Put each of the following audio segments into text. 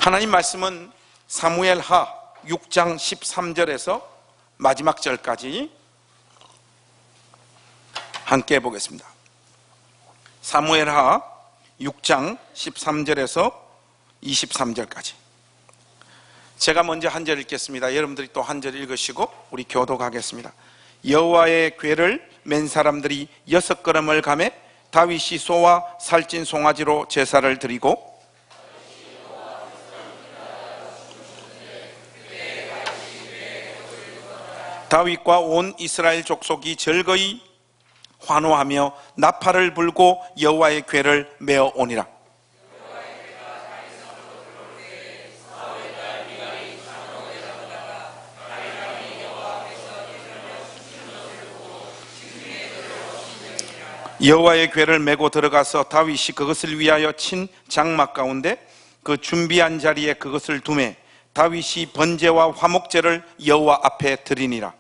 하나님 말씀은 사무엘하 6장 13절에서 마지막 절까지 함께 보겠습니다. 사무엘하 6장 13절에서 23절까지 제가 먼저 한 절 읽겠습니다. 여러분들이 또 한 절 읽으시고 우리 교독하겠습니다. 여호와의 궤를 맨 사람들이 6걸음을 가매 다윗이 소와 살찐 송아지로 제사를 드리고 다윗과 온 이스라엘 족속이 즐거이 환호하며 나팔을 불고 여호와의 궤를 메어 오니라. 여호와의 궤를 메고 들어가서 다윗이 그것을 위하여 친 장막 가운데 그 준비한 자리에 그것을 두매 다윗이 번제와 화목제를 여호와 앞에 드리니라.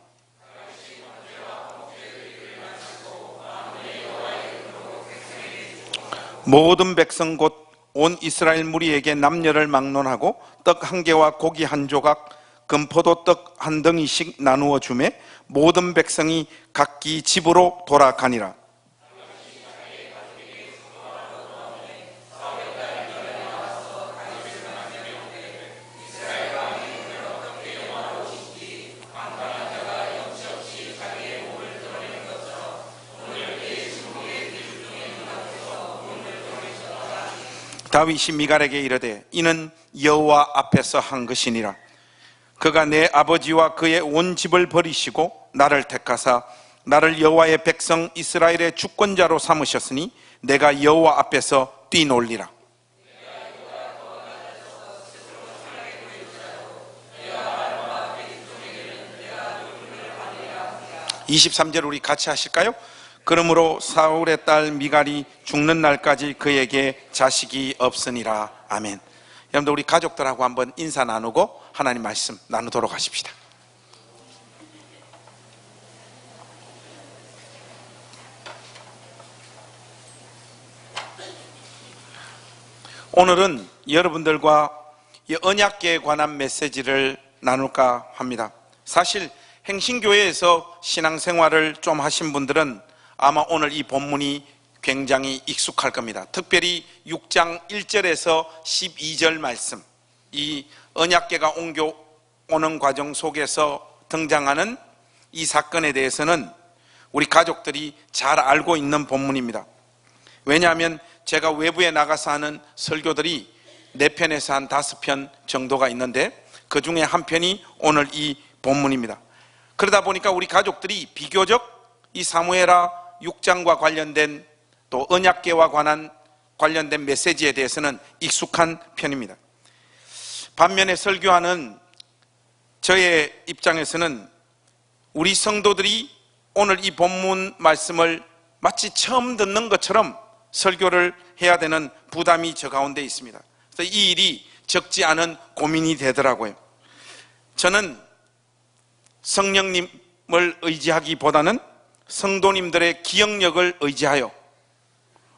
모든 백성 곧 온 이스라엘 무리에게 남녀를 막론하고 떡 한 개와 고기 한 조각 금포도 떡 한 덩이씩 나누어 주매 모든 백성이 각기 집으로 돌아가니라. 다윗이 미갈에게 이르되 이는 여호와 앞에서 한 것이니라. 그가 내 아버지와 그의 온 집을 버리시고 나를 택하사 나를 여호와의 백성 이스라엘의 주권자로 삼으셨으니 내가 여호와 앞에서 뛰놀리라. 23절 우리 같이 하실까요? 그러므로 사울의 딸 미갈이 죽는 날까지 그에게 자식이 없으니라. 아멘. 여러분들 우리 가족들하고 한번 인사 나누고 하나님 말씀 나누도록 하십시다. 오늘은 여러분들과 언약궤에 관한 메시지를 나눌까 합니다. 사실 행신교회에서 신앙생활을 좀 하신 분들은 아마 오늘 이 본문이 굉장히 익숙할 겁니다. 특별히 6장 1절에서 12절 말씀, 이 언약궤가 옮겨오는 과정 속에서 등장하는 이 사건에 대해서는 우리 가족들이 잘 알고 있는 본문입니다. 왜냐하면 제가 외부에 나가서 하는 설교들이 4편에서 한 5편 정도가 있는데 그 중에 한 편이 오늘 이 본문입니다. 그러다 보니까 우리 가족들이 비교적 이 사무엘하 6장과 관련된 또 언약궤와 관련된 메시지에 대해서는 익숙한 편입니다. 반면에 설교하는 저의 입장에서는 우리 성도들이 오늘 이 본문 말씀을 마치 처음 듣는 것처럼 설교를 해야 되는 부담이 저 가운데 있습니다. 그래서 이 일이 적지 않은 고민이 되더라고요. 저는 성령님을 의지하기보다는 성도님들의 기억력을 의지하여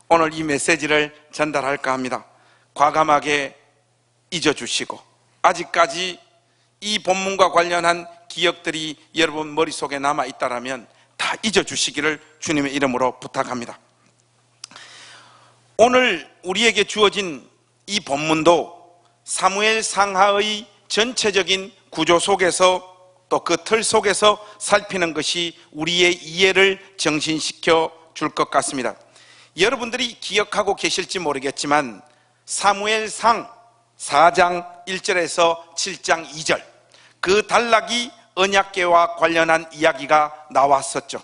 오늘 이 메시지를 전달할까 합니다. 과감하게 잊어주시고 아직까지 이 본문과 관련한 기억들이 여러분 머릿속에 남아있다면 다 잊어주시기를 주님의 이름으로 부탁합니다. 오늘 우리에게 주어진 이 본문도 사무엘 상하의 전체적인 구조 속에서 또 그 틀 속에서 살피는 것이 우리의 이해를 정신시켜 줄 것 같습니다. 여러분들이 기억하고 계실지 모르겠지만 사무엘상 4장 1절에서 7장 2절 그 단락이 언약궤와 관련한 이야기가 나왔었죠.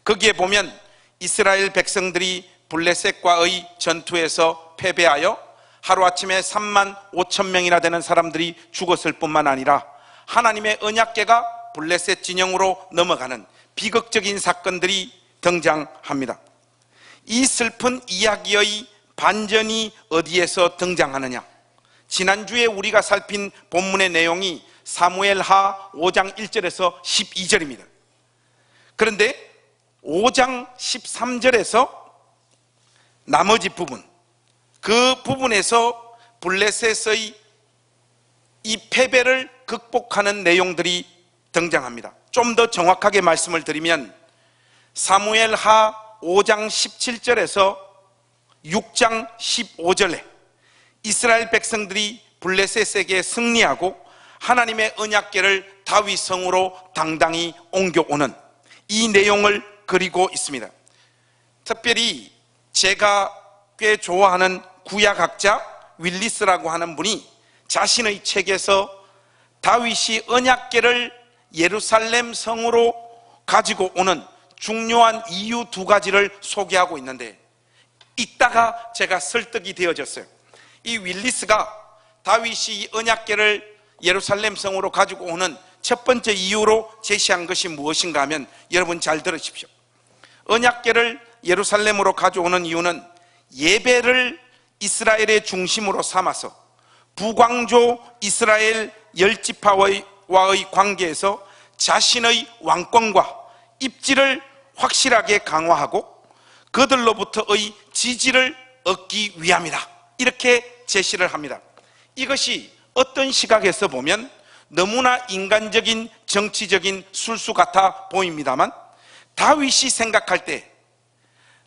거기에 보면 이스라엘 백성들이 블레셋과의 전투에서 패배하여 하루아침에 3만 5천 명이나 되는 사람들이 죽었을 뿐만 아니라 하나님의 언약궤가 블레셋 진영으로 넘어가는 비극적인 사건들이 등장합니다. 이 슬픈 이야기의 반전이 어디에서 등장하느냐? 지난주에 우리가 살핀 본문의 내용이 사무엘하 5장 1절에서 12절입니다. 그런데 5장 13절에서 나머지 부분, 그 부분에서 블레셋의 이 패배를 극복하는 내용들이 등장합니다. 좀 더 정확하게 말씀을 드리면 사무엘하 5장 17절에서 6장 15절에 이스라엘 백성들이 블레셋에게 승리하고 하나님의 언약궤를 다윗 성으로 당당히 옮겨오는 이 내용을 그리고 있습니다. 특별히 제가 꽤 좋아하는 구약학자 윌리스라고 하는 분이 자신의 책에서 다윗이 언약궤를 예루살렘 성으로 가지고 오는 중요한 이유 두 가지를 소개하고 있는데, 이따가 제가 설득이 되어졌어요. 이 윌리스가 다윗이 이 언약궤를 예루살렘 성으로 가지고 오는 첫 번째 이유로 제시한 것이 무엇인가 하면, 여러분 잘 들으십시오. 언약궤를 예루살렘으로 가져오는 이유는 예배를 이스라엘의 중심으로 삼아서 북왕조 이스라엘 열지파와의 관계에서 자신의 왕권과 입지를 확실하게 강화하고 그들로부터의 지지를 얻기 위함이다, 이렇게 제시를 합니다. 이것이 어떤 시각에서 보면 너무나 인간적인 정치적인 술수 같아 보입니다만, 다윗이 생각할 때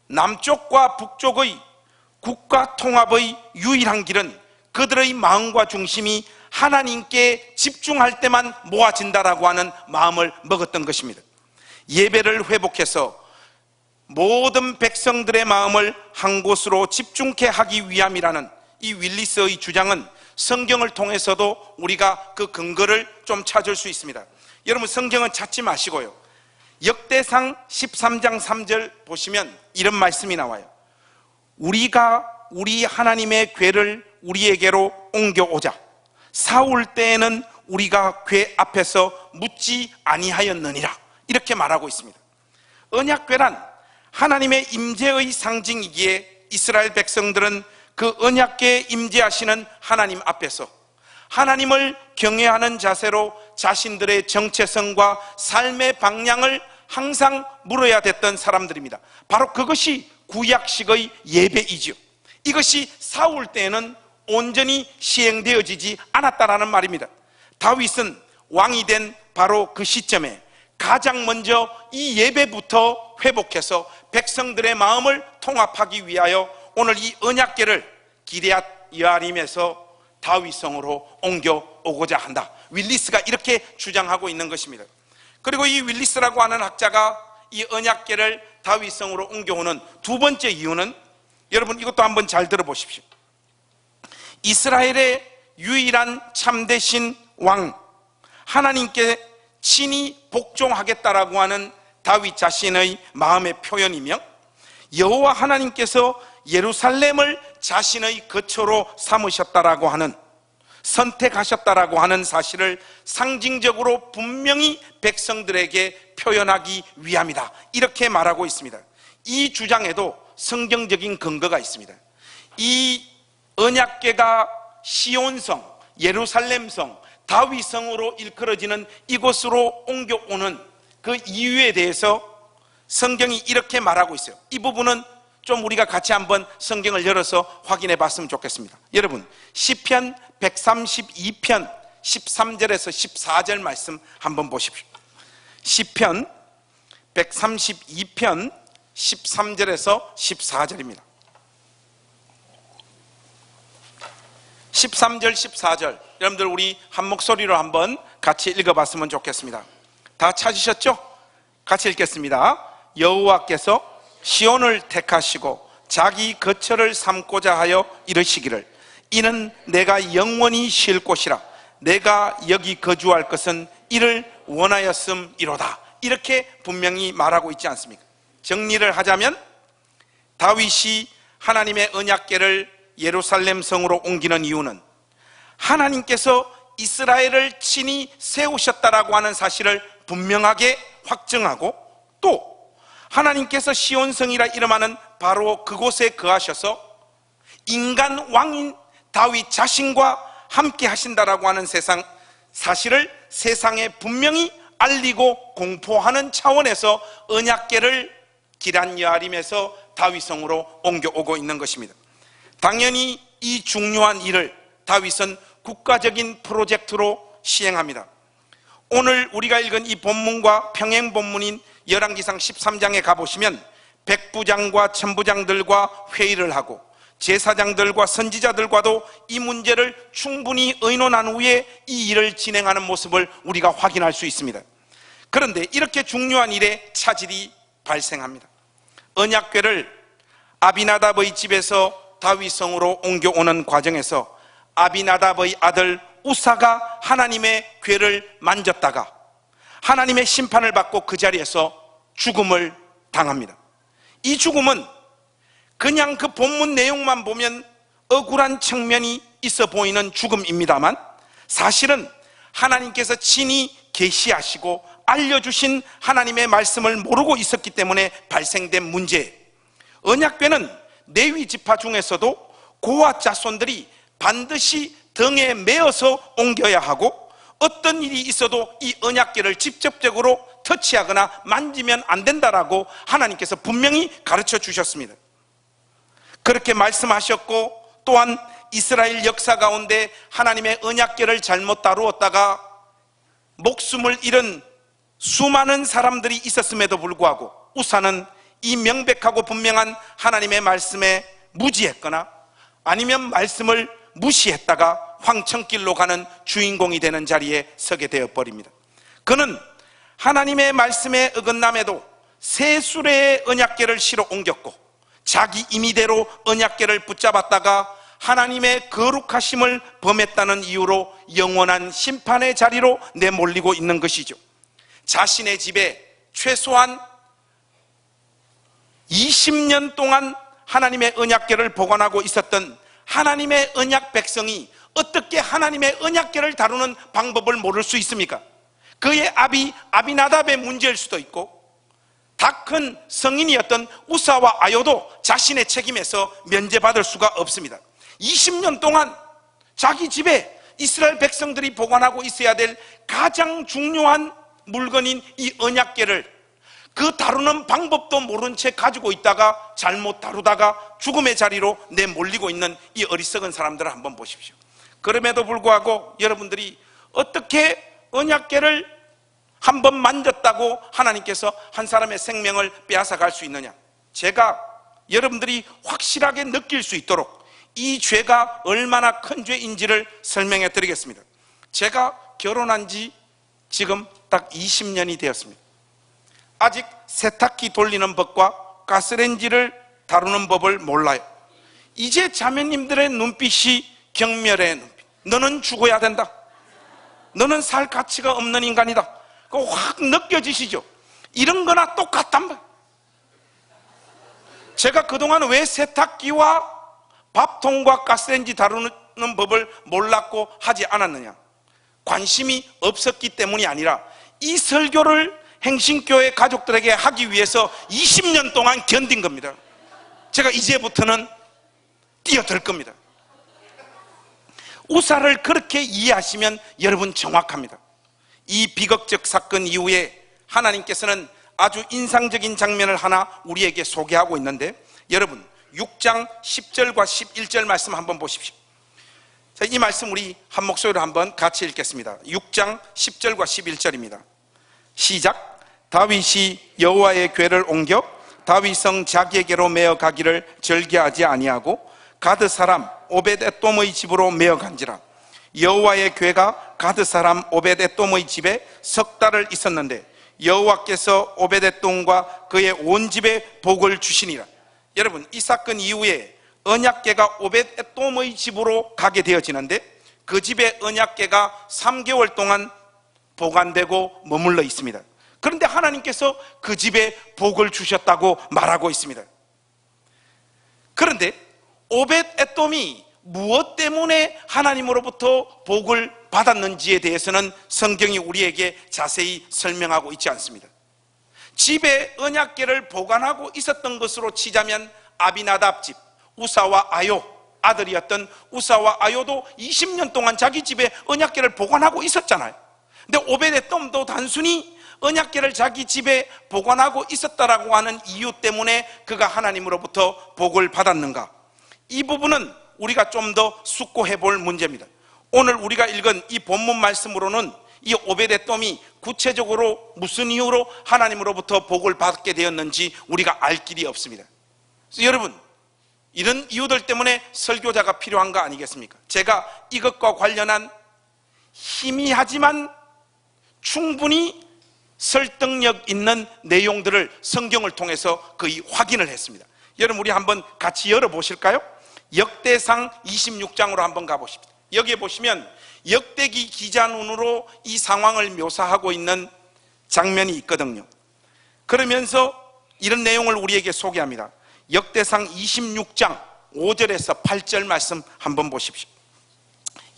남쪽과 북쪽의 국가 통합의 유일한 길은 그들의 마음과 중심이 하나님께 집중할 때만 모아진다라고 하는 마음을 먹었던 것입니다. 예배를 회복해서 모든 백성들의 마음을 한 곳으로 집중케 하기 위함이라는 이 윌리스의 주장은 성경을 통해서도 우리가 그 근거를 좀 찾을 수 있습니다. 여러분, 성경은 찾지 마시고요, 역대상 13장 3절 보시면 이런 말씀이 나와요. 우리가 우리 하나님의 궤를 우리에게로 옮겨오자. 사울 때에는 우리가 궤 앞에서 묻지 아니하였느니라, 이렇게 말하고 있습니다. 언약궤란 하나님의 임재의 상징이기에 이스라엘 백성들은 그 언약궤에 임재하시는 하나님 앞에서 하나님을 경외하는 자세로 자신들의 정체성과 삶의 방향을 항상 물어야 됐던 사람들입니다. 바로 그것이 구약식의 예배이죠. 이것이 사울 때에는 온전히 시행되어지지 않았다라는 말입니다. 다윗은 왕이 된 바로 그 시점에 가장 먼저 이 예배부터 회복해서 백성들의 마음을 통합하기 위하여 오늘 이 언약궤를 기럇 여아림에서 다윗성으로 옮겨오고자 한다, 윌리스가 이렇게 주장하고 있는 것입니다. 그리고 이 윌리스라고 하는 학자가 이 언약궤를 다윗성으로 옮겨오는 두 번째 이유는, 여러분 이것도 한번 잘 들어보십시오. 이스라엘의 유일한 참되신 왕, 하나님께 친히 복종하겠다라고 하는 다윗 자신의 마음의 표현이며, 여호와 하나님께서 예루살렘을 자신의 거처로 삼으셨다라고 하는, 선택하셨다라고 하는 사실을 상징적으로 분명히 백성들에게 표현하기 위함이다, 이렇게 말하고 있습니다. 이 주장에도 성경적인 근거가 있습니다. 이 언약궤가 시온성, 예루살렘성, 다윗성으로 일컬어지는 이곳으로 옮겨오는 그 이유에 대해서 성경이 이렇게 말하고 있어요. 이 부분은 좀 우리가 같이 한번 성경을 열어서 확인해 봤으면 좋겠습니다. 여러분, 시편 132편 13절에서 14절 말씀 한번 보십시오. 시편 132편 13절에서 14절입니다. 13절 14절 여러분들 우리 한 목소리로 한번 같이 읽어봤으면 좋겠습니다. 다 찾으셨죠? 같이 읽겠습니다. 여호와께서 시온을 택하시고 자기 거처를 삼고자 하여 이르시기를, 이는 내가 영원히 쉴 곳이라, 내가 여기 거주할 것은 이를 원하였음이로다, 이렇게 분명히 말하고 있지 않습니까? 정리를 하자면 다윗이 하나님의 언약궤를 예루살렘 성으로 옮기는 이유는 하나님께서 이스라엘을 친히 세우셨다라고 하는 사실을 분명하게 확증하고, 또 하나님께서 시온성이라 이름하는 바로 그곳에 거하셔서 인간 왕인 다윗 자신과 함께 하신다라고 하는 사실을 세상에 분명히 알리고 공포하는 차원에서 언약궤를 기럇 여아림에서 다윗성으로 옮겨오고 있는 것입니다. 당연히 이 중요한 일을 다윗은 국가적인 프로젝트로 시행합니다. 오늘 우리가 읽은 이 본문과 평행 본문인 열왕기상 13장에 가보시면 백부장과 천부장들과 회의를 하고 제사장들과 선지자들과도 이 문제를 충분히 의논한 후에 이 일을 진행하는 모습을 우리가 확인할 수 있습니다. 그런데 이렇게 중요한 일에 차질이 발생합니다. 언약궤를 아비나답의 집에서 다윗성으로 옮겨오는 과정에서 아비나답의 아들 우사가 하나님의 궤를 만졌다가 하나님의 심판을 받고 그 자리에서 죽음을 당합니다. 이 죽음은 그냥 그 본문 내용만 보면 억울한 측면이 있어 보이는 죽음입니다만 사실은 하나님께서 친히 계시하시고 알려주신 하나님의 말씀을 모르고 있었기 때문에 발생된 문제. 언약궤는 레위 지파 중에서도 고아 자손들이 반드시 등에 메어서 옮겨야 하고 어떤 일이 있어도 이 언약궤를 직접적으로 터치하거나 만지면 안 된다라고 하나님께서 분명히 가르쳐 주셨습니다. 그렇게 말씀하셨고 또한 이스라엘 역사 가운데 하나님의 언약궤를 잘못 다루었다가 목숨을 잃은 수많은 사람들이 있었음에도 불구하고 우사는 이 명백하고 분명한 하나님의 말씀에 무지했거나 아니면 말씀을 무시했다가 황천길로 가는 주인공이 되는 자리에 서게 되어버립니다. 그는 하나님의 말씀에 어긋남에도 세 수레의 언약궤를 실어 옮겼고 자기 임의대로 언약궤를 붙잡았다가 하나님의 거룩하심을 범했다는 이유로 영원한 심판의 자리로 내몰리고 있는 것이죠. 자신의 집에 최소한 20년 동안 하나님의 언약궤를 보관하고 있었던 하나님의 언약 백성이 어떻게 하나님의 언약궤를 다루는 방법을 모를 수 있습니까? 그의 아비나답의 문제일 수도 있고 다 큰 성인이었던 우사와 아요도 자신의 책임에서 면제받을 수가 없습니다. 20년 동안 자기 집에 이스라엘 백성들이 보관하고 있어야 될 가장 중요한 물건인 이 언약궤를 그 다루는 방법도 모른 채 가지고 있다가 잘못 다루다가 죽음의 자리로 내몰리고 있는 이 어리석은 사람들을 한번 보십시오. 그럼에도 불구하고 여러분들이 어떻게 언약궤를 한번 만졌다고 하나님께서 한 사람의 생명을 빼앗아 갈 수 있느냐? 제가 여러분들이 확실하게 느낄 수 있도록 이 죄가 얼마나 큰 죄인지를 설명해 드리겠습니다. 제가 결혼한 지 지금 딱 20년이 되었습니다. 아직 세탁기 돌리는 법과 가스레인지를 다루는 법을 몰라요. 이제 자매님들의 눈빛이 경멸의 눈빛. 너는 죽어야 된다. 너는 살 가치가 없는 인간이다. 그거 확 느껴지시죠? 이런 거나 똑같단 말이에요. 제가 그동안 왜 세탁기와 밥통과 가스레인지 다루는 법을 몰랐고 하지 않았느냐? 관심이 없었기 때문이 아니라 이 설교를 행신교회 가족들에게 하기 위해서 20년 동안 견딘 겁니다. 제가 이제부터는 뛰어들 겁니다. 우사를 그렇게 이해하시면 여러분 정확합니다. 이 비극적 사건 이후에 하나님께서는 아주 인상적인 장면을 하나 우리에게 소개하고 있는데 여러분 6장 10절과 11절 말씀 한번 보십시오. 자, 이 말씀 우리 한 목소리로 한번 같이 읽겠습니다. 6장 10절과 11절입니다. 시작. 다윗이 여호와의 궤를 옮겨 다윗성 자기에게로 메어 가기를 절개하지 아니하고 가드 사람 오벳에돔의 집으로 메어 간지라. 여호와의 궤가 가드 사람 오벳에돔의 집에 석 달을 있었는데 여호와께서 오벳에돔과 그의 온 집에 복을 주시니라. 여러분 이 사건 이후에 언약궤가 오벳에돔의 집으로 가게 되어지는데 그 집에 언약궤가 3개월 동안 보관되고 머물러 있습니다. 그런데 하나님께서 그 집에 복을 주셨다고 말하고 있습니다. 그런데 오벳에돔이 무엇 때문에 하나님으로부터 복을 받았는지에 대해서는 성경이 우리에게 자세히 설명하고 있지 않습니다. 집에 언약궤를 보관하고 있었던 것으로 치자면 아비나답 집 우사와 아요 아들이었던 우사와 아요도 20년 동안 자기 집에 언약궤를 보관하고 있었잖아요. 근데 오벳에돔도 단순히 언약궤를 자기 집에 보관하고 있었다라고 하는 이유 때문에 그가 하나님으로부터 복을 받았는가? 이 부분은 우리가 좀 더 숙고해 볼 문제입니다. 오늘 우리가 읽은 이 본문 말씀으로는 이 오베데돔이 구체적으로 무슨 이유로 하나님으로부터 복을 받게 되었는지 우리가 알 길이 없습니다. 그래서 여러분, 이런 이유들 때문에 설교자가 필요한 거 아니겠습니까? 제가 이것과 관련한 희미하지만 충분히 설득력 있는 내용들을 성경을 통해서 거의 확인을 했습니다. 여러분, 우리 한번 같이 열어보실까요? 역대상 26장으로 한번 가보십시오. 여기에 보시면 역대기 기자 눈으로 이 상황을 묘사하고 있는 장면이 있거든요. 그러면서 이런 내용을 우리에게 소개합니다. 역대상 26장 5절에서 8절 말씀 한번 보십시오.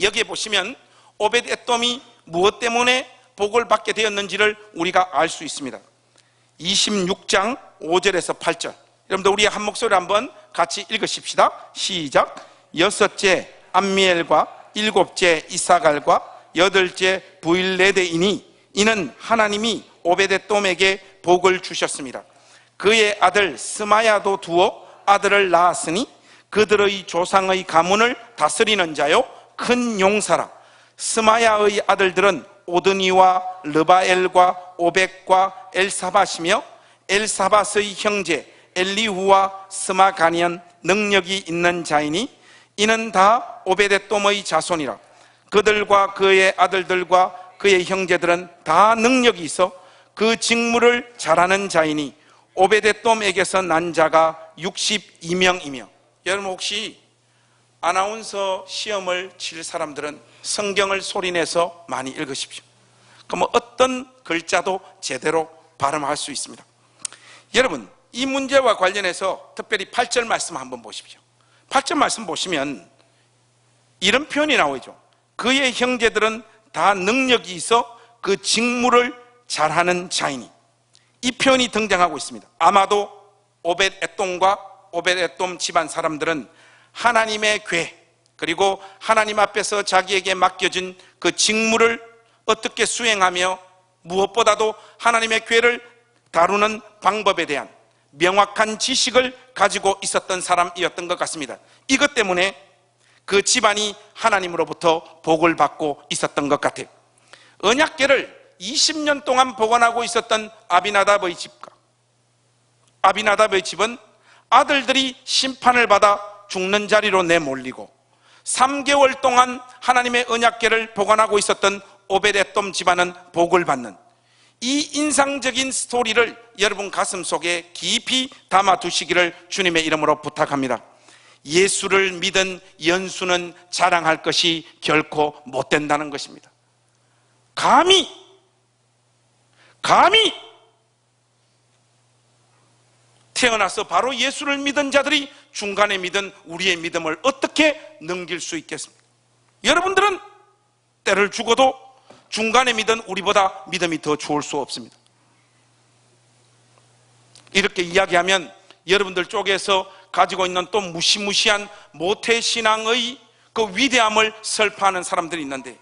여기에 보시면 오벳에돔이 무엇 때문에 복을 받게 되었는지를 우리가 알 수 있습니다. 26장 5절에서 8절, 여러분들 우리 한 목소리 한번 같이 읽으십시다. 시작. 여섯째 암미엘과 일곱째 이사갈과 여덟째 부일레데이니 이는 하나님이 오베데돔에게 복을 주셨습니다. 그의 아들 스마야도 두어 아들을 낳았으니 그들의 조상의 가문을 다스리는 자요 큰 용사라. 스마야의 아들들은 오드니와 르바엘과 오벡과 엘사밧이며 엘사밧의 형제 엘리후와 스마가니언 능력이 있는 자이니 이는 다 오베데돔의 자손이라. 그들과 그의 아들들과 그의 형제들은 다 능력이 있어 그 직무를 잘하는 자이니 오베데돔에게서 난 자가 62명이며 여러분 혹시 아나운서 시험을 칠 사람들은 성경을 소리내서 많이 읽으십시오. 그러면 어떤 글자도 제대로 발음할 수 있습니다. 여러분, 이 문제와 관련해서 특별히 8절 말씀 한번 보십시오. 8절 말씀 보시면 이런 표현이 나오죠. 그의 형제들은 다 능력이 있어 그 직무를 잘하는 자이니. 이 표현이 등장하고 있습니다. 아마도 오벳에돔과 오벳에돔 집안 사람들은 하나님의 궤, 그리고 하나님 앞에서 자기에게 맡겨진 그 직무를 어떻게 수행하며 무엇보다도 하나님의 궤를 다루는 방법에 대한 명확한 지식을 가지고 있었던 사람이었던 것 같습니다. 이것 때문에 그 집안이 하나님으로부터 복을 받고 있었던 것 같아요. 언약궤를 20년 동안 보관하고 있었던 아비나답의 집은 아들들이 심판을 받아 죽는 자리로 내몰리고 3개월 동안 하나님의 언약궤를 보관하고 있었던 오베데돔 집안은 복을 받는 이 인상적인 스토리를 여러분 가슴속에 깊이 담아 두시기를 주님의 이름으로 부탁합니다. 예수를 믿은 연수는 자랑할 것이 결코 못 된다는 것입니다. 감히 태어나서 바로 예수를 믿은 자들이 중간에 믿은 우리의 믿음을 어떻게 넘길 수 있겠습니까? 여러분들은 때를 죽어도 중간에 믿은 우리보다 믿음이 더 좋을 수 없습니다. 이렇게 이야기하면 여러분들 쪽에서 가지고 있는 또 무시무시한 모태신앙의 그 위대함을 설파하는 사람들이 있는데,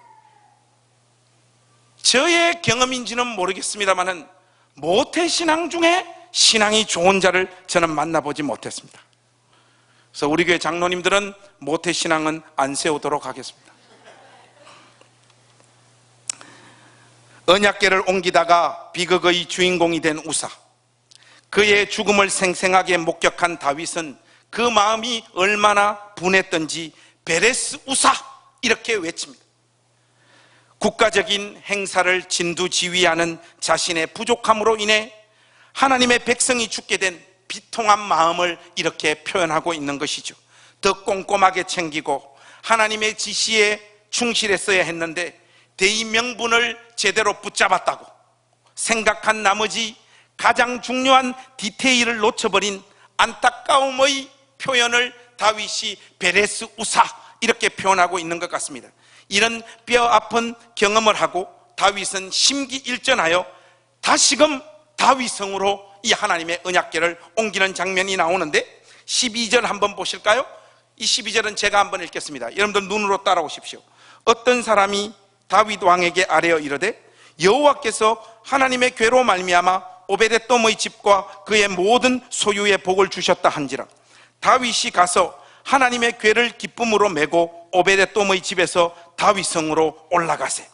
저의 경험인지는 모르겠습니다만 모태신앙 중에 신앙이 좋은 자를 저는 만나보지 못했습니다. 그래서 우리 교회 장로님들은 모태신앙은 안 세우도록 하겠습니다. 언약궤를 옮기다가 비극의 주인공이 된 우사, 그의 죽음을 생생하게 목격한 다윗은 그 마음이 얼마나 분했던지 베레스 우사 이렇게 외칩니다. 국가적인 행사를 진두지휘하는 자신의 부족함으로 인해 하나님의 백성이 죽게 된 비통한 마음을 이렇게 표현하고 있는 것이죠. 더 꼼꼼하게 챙기고 하나님의 지시에 충실했어야 했는데 대의 명분을 제대로 붙잡았다고 생각한 나머지 가장 중요한 디테일을 놓쳐버린 안타까움의 표현을 다윗이 베레스 우사 이렇게 표현하고 있는 것 같습니다. 이런 뼈 아픈 경험을 하고 다윗은 심기일전하여 다시금 다윗성으로 이 하나님의 언약궤를 옮기는 장면이 나오는데 12절 한번 보실까요? 이 12절은 제가 한번 읽겠습니다. 여러분들 눈으로 따라오십시오. 어떤 사람이 다윗 왕에게 아뢰어 이르되 여호와께서 하나님의 궤로 말미암아 오베데돔의 집과 그의 모든 소유의 복을 주셨다 한지라. 다윗이 가서 하나님의 궤를 기쁨으로 메고 오베데돔의 집에서 다윗성으로 올라가세.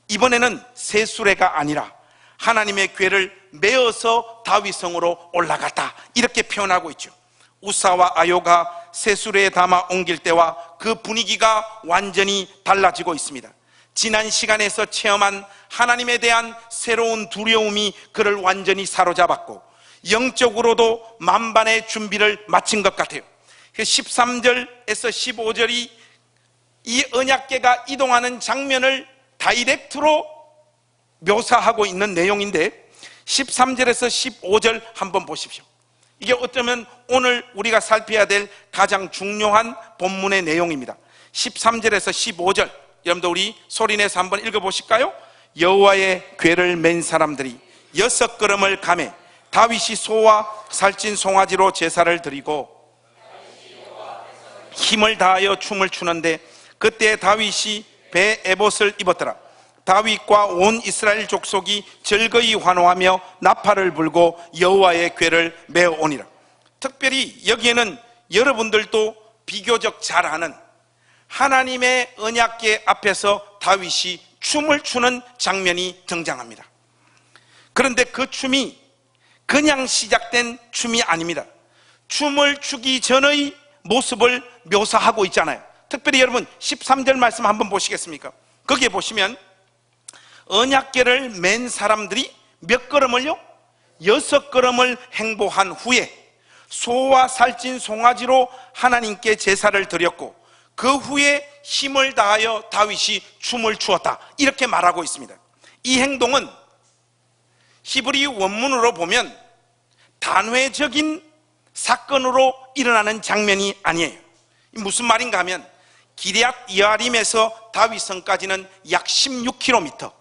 이번에는 새 수레가 아니라 하나님의 궤를 메어서 다윗성으로 올라갔다, 이렇게 표현하고 있죠. 우사와 아요가 새 수레에 담아 옮길 때와 그 분위기가 완전히 달라지고 있습니다. 지난 시간에서 체험한 하나님에 대한 새로운 두려움이 그를 완전히 사로잡았고 영적으로도 만반의 준비를 마친 것 같아요. 13절에서 15절이 이 언약궤가 이동하는 장면을 다이렉트로 묘사하고 있는 내용인데 13절에서 15절 한번 보십시오. 이게 어쩌면 오늘 우리가 살펴야 될 가장 중요한 본문의 내용입니다. 13절에서 15절, 여러분들 우리 소리내서 한번 읽어보실까요? 여호와의 궤를 맨 사람들이 6걸음을 가매 다윗이 소와 살찐 송아지로 제사를 드리고 힘을 다하여 춤을 추는데 그때 다윗이 배 에봇을 입었더라. 다윗과 온 이스라엘 족속이 즐거이 환호하며 나팔을 불고 여호와의 궤를 메어오니라. 특별히 여기에는 여러분들도 비교적 잘 아는 하나님의 언약궤 앞에서 다윗이 춤을 추는 장면이 등장합니다. 그런데 그 춤이 그냥 시작된 춤이 아닙니다. 춤을 추기 전의 모습을 묘사하고 있잖아요. 특별히 여러분 13절 말씀 한번 보시겠습니까? 거기에 보시면 언약궤를 맨 사람들이 몇 걸음을요? 6걸음을 행보한 후에 소와 살찐 송아지로 하나님께 제사를 드렸고 그 후에 힘을 다하여 다윗이 춤을 추었다, 이렇게 말하고 있습니다. 이 행동은 히브리 원문으로 보면 단회적인 사건으로 일어나는 장면이 아니에요. 무슨 말인가 하면 기럇 여아림에서 다윗성까지는 약 16km,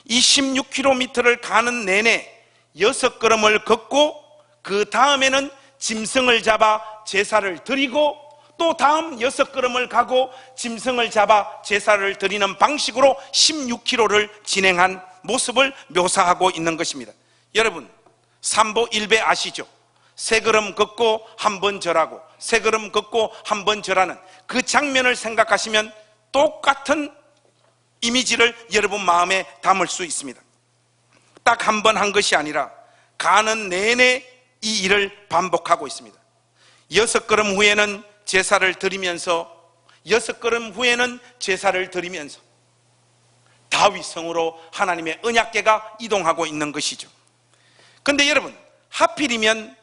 이 16km를 가는 내내 6걸음을 걷고 그 다음에는 짐승을 잡아 제사를 드리고 또 다음 6걸음을 가고 짐승을 잡아 제사를 드리는 방식으로 16km를 진행한 모습을 묘사하고 있는 것입니다. 여러분 삼보 1배 아시죠? 3걸음 걷고 한 번 절하고 3걸음 걷고 한 번 절하는 그 장면을 생각하시면 똑같은 이미지를 여러분 마음에 담을 수 있습니다. 딱 한 번 한 것이 아니라 가는 내내 이 일을 반복하고 있습니다. 6걸음 후에는 제사를 드리면서 6걸음 후에는 제사를 드리면서 다윗성으로 하나님의 언약궤가 이동하고 있는 것이죠. 그런데 여러분 하필이면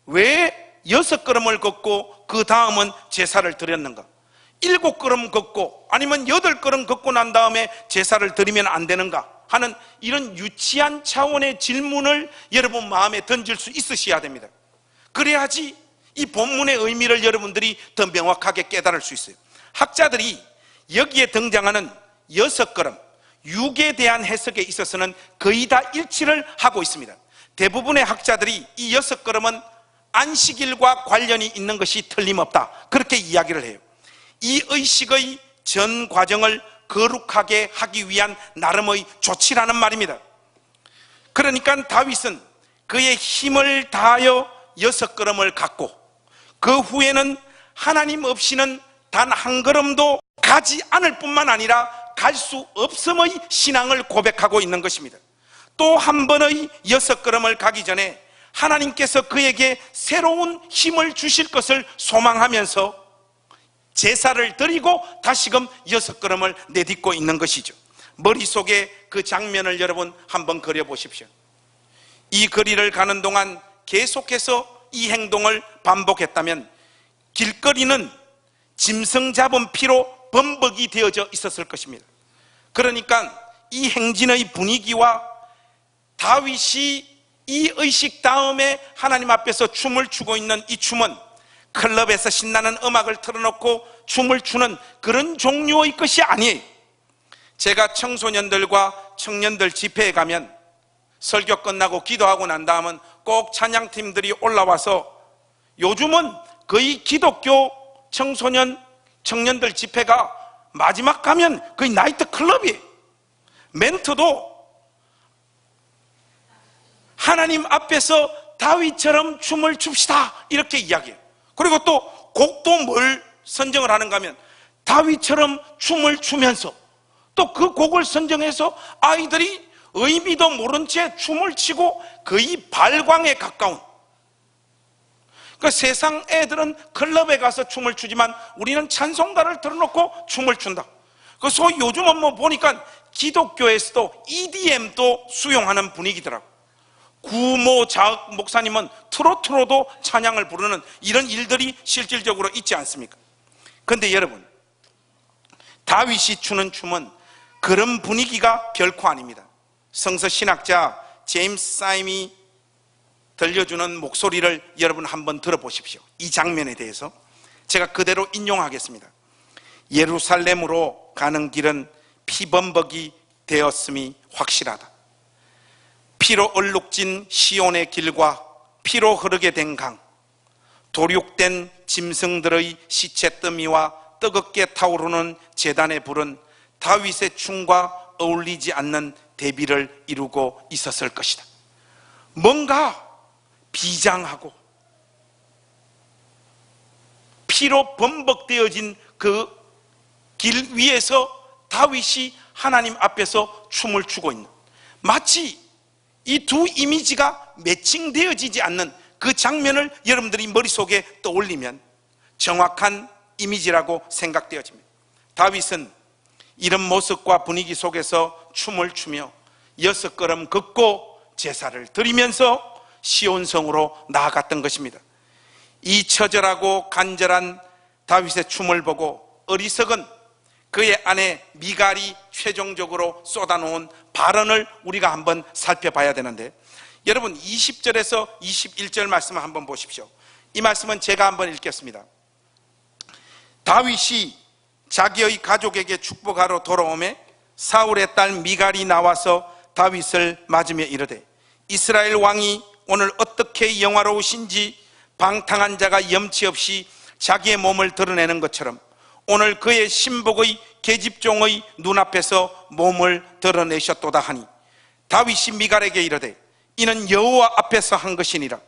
왜 6걸음을 걷고 그 다음은 제사를 드렸는가? 7걸음 걷고 아니면 8걸음 걷고 난 다음에 제사를 드리면 안 되는가 하는 이런 유치한 차원의 질문을 여러분 마음에 던질 수 있으셔야 됩니다. 그래야지 이 본문의 의미를 여러분들이 더 명확하게 깨달을 수 있어요. 학자들이 여기에 등장하는 6걸음, 6에 대한 해석에 있어서는 거의 다 일치를 하고 있습니다. 대부분의 학자들이 이 6걸음은 안식일과 관련이 있는 것이 틀림없다, 그렇게 이야기를 해요. 이 의식의 전 과정을 거룩하게 하기 위한 나름의 조치라는 말입니다. 그러니까 다윗은 그의 힘을 다하여 6걸음을 갔고 그 후에는 하나님 없이는 단 한 걸음도 가지 않을 뿐만 아니라 갈 수 없음의 신앙을 고백하고 있는 것입니다. 또 한 번의 6걸음을 가기 전에 하나님께서 그에게 새로운 힘을 주실 것을 소망하면서 제사를 드리고 다시금 6걸음을 내딛고 있는 것이죠. 머릿속에 그 장면을 여러분 한번 그려보십시오. 이 거리를 가는 동안 계속해서 이 행동을 반복했다면 길거리는 짐승 잡은 피로 범벅이 되어져 있었을 것입니다. 그러니까 이 행진의 분위기와 다윗이 이 의식 다음에 하나님 앞에서 춤을 추고 있는 이 춤은 클럽에서 신나는 음악을 틀어놓고 춤을 추는 그런 종류의 것이 아니에요. 제가 청소년들과 청년들 집회에 가면 설교 끝나고 기도하고 난 다음은 꼭 찬양팀들이 올라와서, 요즘은 거의 기독교 청소년 청년들 집회가 마지막 가면 거의 나이트 클럽이에요. 멘트도 하나님 앞에서 다윗처럼 춤을 춥시다, 이렇게 이야기해요. 그리고 또 곡도 뭘 선정을 하는가 하면 다윗처럼 춤을 추면서 또 그 곡을 선정해서 아이들이 의미도 모른 채 춤을 추고 거의 발광에 가까운, 그 세상 애들은 클럽에 가서 춤을 추지만 우리는 찬송가를 틀어놓고 춤을 춘다. 그래서 요즘은 뭐 보니까 기독교에서도 EDM도 수용하는 분위기더라고. 구모 자학 목사님은 트로트로도 찬양을 부르는 이런 일들이 실질적으로 있지 않습니까? 그런데 여러분, 다윗이 추는 춤은 그런 분위기가 결코 아닙니다. 성서 신학자 제임스 사임이 들려주는 목소리를 여러분 한번 들어보십시오. 이 장면에 대해서 제가 그대로 인용하겠습니다. 예루살렘으로 가는 길은 피범벅이 되었음이 확실하다. 피로 얼룩진 시온의 길과 피로 흐르게 된 강, 도륙된 짐승들의 시체더미와 뜨겁게 타오르는 제단의 불은 다윗의 춤과 어울리지 않는 대비를 이루고 있었을 것이다. 뭔가 비장하고 피로 범벅되어진 그 길 위에서 다윗이 하나님 앞에서 춤을 추고 있는, 마치 이 두 이미지가 매칭되어지지 않는 그 장면을 여러분들이 머릿속에 떠올리면 정확한 이미지라고 생각되어집니다. 다윗은 이런 모습과 분위기 속에서 춤을 추며 6걸음 걷고 제사를 드리면서 시온성으로 나아갔던 것입니다. 이 처절하고 간절한 다윗의 춤을 보고 어리석은 그의 아내 미갈이 최종적으로 쏟아놓은 발언을 우리가 한번 살펴봐야 되는데, 여러분 20절에서 21절 말씀을 한번 보십시오. 이 말씀은 제가 한번 읽겠습니다. 다윗이 자기의 가족에게 축복하러 돌아오매 사울의 딸 미갈이 나와서 다윗을 맞으며 이르되, 이스라엘 왕이 오늘 어떻게 영화로우신지 방탕한 자가 염치 없이 자기의 몸을 드러내는 것처럼 오늘 그의 신복의 계집종의 눈앞에서 몸을 드러내셨도다 하니, 다윗이 미갈에게 이르되 이는 여호와 앞에서 한 것이니라.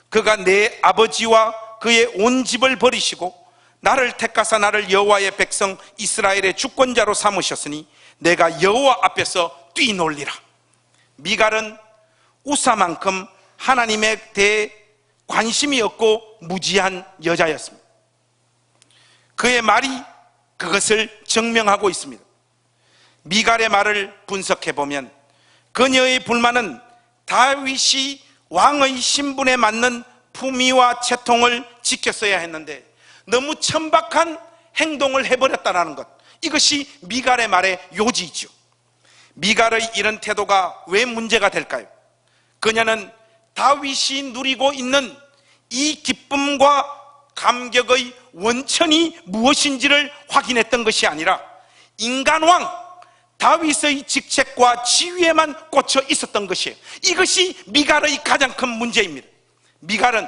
그가 내 아버지와 그의 온 집을 버리시고 나를 택하사 나를 여호와의 백성 이스라엘의 주권자로 삼으셨으니 내가 여호와 앞에서 뛰놀리라. 미갈은 우사만큼 하나님에 대해 관심이 없고 무지한 여자였습니다. 그의 말이 그것을 증명하고 있습니다. 미갈의 말을 분석해 보면 그녀의 불만은 다윗이 왕의 신분에 맞는 품위와 채통을 지켰어야 했는데 너무 천박한 행동을 해버렸다는 것, 이것이 미갈의 말의 요지이죠. 미갈의 이런 태도가 왜 문제가 될까요? 그녀는 다윗이 누리고 있는 이 기쁨과 감격의 원천이 무엇인지를 확인했던 것이 아니라 인간왕 다윗의 직책과 지위에만 꽂혀 있었던 것이에요. 이것이 미갈의 가장 큰 문제입니다. 미갈은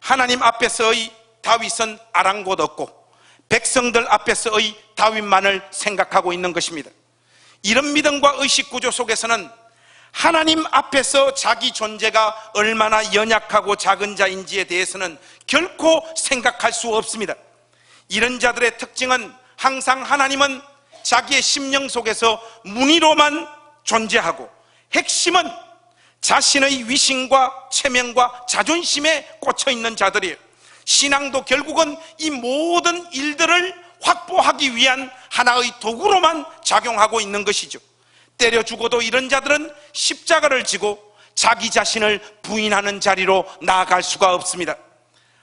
하나님 앞에서의 다윗은 아랑곳 없고 백성들 앞에서의 다윗만을 생각하고 있는 것입니다. 이런 믿음과 의식 구조 속에서는 하나님 앞에서 자기 존재가 얼마나 연약하고 작은 자인지에 대해서는 결코 생각할 수 없습니다. 이런 자들의 특징은 항상 하나님은 자기의 심령 속에서 무늬로만 존재하고 핵심은 자신의 위신과 체면과 자존심에 꽂혀 있는 자들이에요. 신앙도 결국은 이 모든 일들을 확보하기 위한 하나의 도구로만 작용하고 있는 것이죠. 때려 죽어도 이런 자들은 십자가를 지고 자기 자신을 부인하는 자리로 나아갈 수가 없습니다.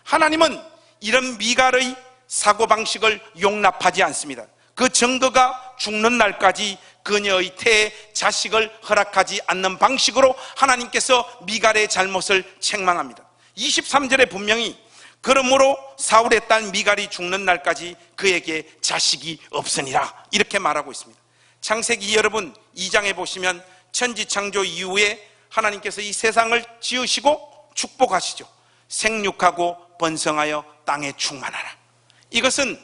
하나님은 이런 미갈의 사고방식을 용납하지 않습니다. 그 증거가 죽는 날까지 그녀의 태에 자식을 허락하지 않는 방식으로 하나님께서 미갈의 잘못을 책망합니다. 23절에 분명히 그러므로 사울의 딸 미갈이 죽는 날까지 그에게 자식이 없으니라 이렇게 말하고 있습니다. 창세기 여러분 2장에 보시면 천지창조 이후에 하나님께서 이 세상을 지으시고 축복하시죠. 생육하고 번성하여 땅에 충만하라. 이것은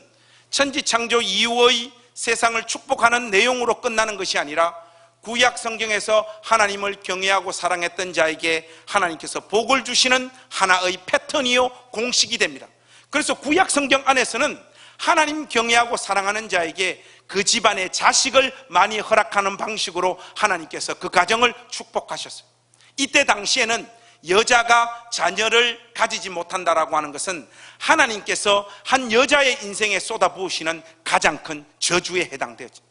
천지창조 이후의 세상을 축복하는 내용으로 끝나는 것이 아니라 구약 성경에서 하나님을 경외하고 사랑했던 자에게 하나님께서 복을 주시는 하나의 패턴이요 공식이 됩니다. 그래서 구약 성경 안에서는 하나님 경외하고 사랑하는 자에게 그 집안의 자식을 많이 허락하는 방식으로 하나님께서 그 가정을 축복하셨어요. 이때 당시에는 여자가 자녀를 가지지 못한다라고 하는 것은 하나님께서 한 여자의 인생에 쏟아부으시는 가장 큰 저주에 해당되었죠.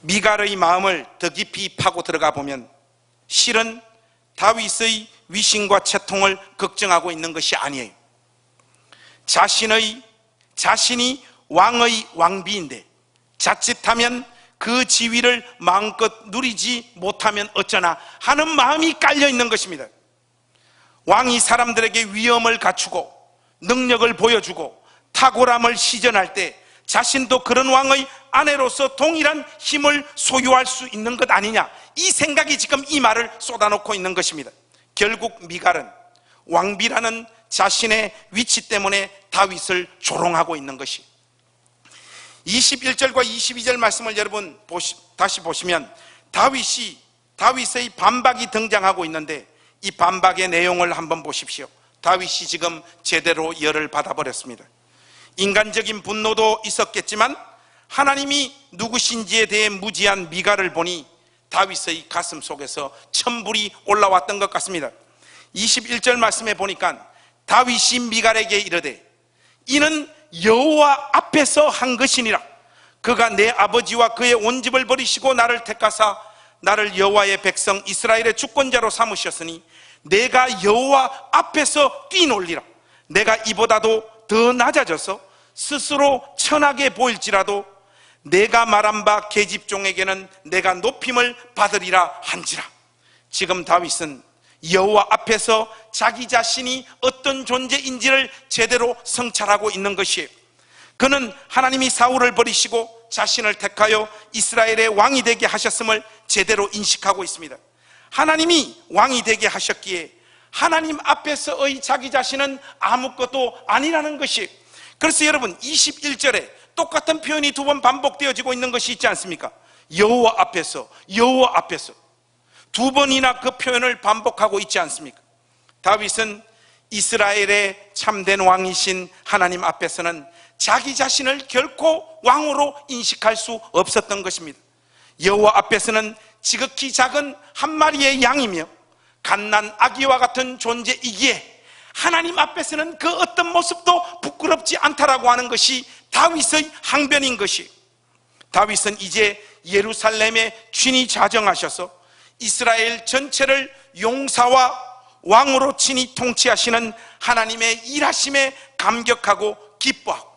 미갈의 마음을 더 깊이 파고 들어가 보면 실은 다윗의 위신과 채통을 걱정하고 있는 것이 아니에요. 자신이 왕의 왕비인데 자칫하면 그 지위를 마음껏 누리지 못하면 어쩌나 하는 마음이 깔려 있는 것입니다. 왕이 사람들에게 위엄을 갖추고 능력을 보여주고 탁월함을 시전할 때 자신도 그런 왕의 아내로서 동일한 힘을 소유할 수 있는 것 아니냐, 이 생각이 지금 이 말을 쏟아놓고 있는 것입니다. 결국 미갈은 왕비라는 자신의 위치 때문에 다윗을 조롱하고 있는 것이, 21절과 22절 말씀을 여러분 다시 보시면 다윗의 반박이 등장하고 있는데, 이 반박의 내용을 한번 보십시오. 다윗이 지금 제대로 열을 받아버렸습니다. 인간적인 분노도 있었겠지만 하나님이 누구신지에 대해 무지한 미갈을 보니 다윗의 가슴 속에서 천불이 올라왔던 것 같습니다. 21절 말씀에 보니까 다윗이 미갈에게 이르되 이는 여호와 앞에서 한 것이니라. 그가 내 아버지와 그의 온 집을 버리시고 나를 택하사 나를 여호와의 백성 이스라엘의 주권자로 삼으셨으니 내가 여호와 앞에서 뛰놀리라. 내가 이보다도 더 낮아져서 스스로 천하게 보일지라도 내가 말한 바 계집종에게는 내가 높임을 받으리라 한지라. 지금 다윗은 여호와 앞에서 자기 자신이 어떤 존재인지를 제대로 성찰하고 있는 것이에요. 그는 하나님이 사울을 버리시고 자신을 택하여 이스라엘의 왕이 되게 하셨음을 제대로 인식하고 있습니다. 하나님이 왕이 되게 하셨기에 하나님 앞에서의 자기 자신은 아무것도 아니라는 것이, 그래서 여러분 21절에 똑같은 표현이 두 번 반복되어지고 있는 것이 있지 않습니까? 여호와 앞에서, 여호와 앞에서 두 번이나 그 표현을 반복하고 있지 않습니까? 다윗은 이스라엘의 참된 왕이신 하나님 앞에서는 자기 자신을 결코 왕으로 인식할 수 없었던 것입니다. 여호와 앞에서는 지극히 작은 한 마리의 양이며 갓난 아기와 같은 존재이기에 하나님 앞에서는 그 어떤 모습도 부끄럽지 않다라고 하는 것이 다윗의 항변인 것이, 다윗은 이제 예루살렘에 친히 자정하셔서 이스라엘 전체를 용사와 왕으로 친히 통치하시는 하나님의 일하심에 감격하고 기뻐하고,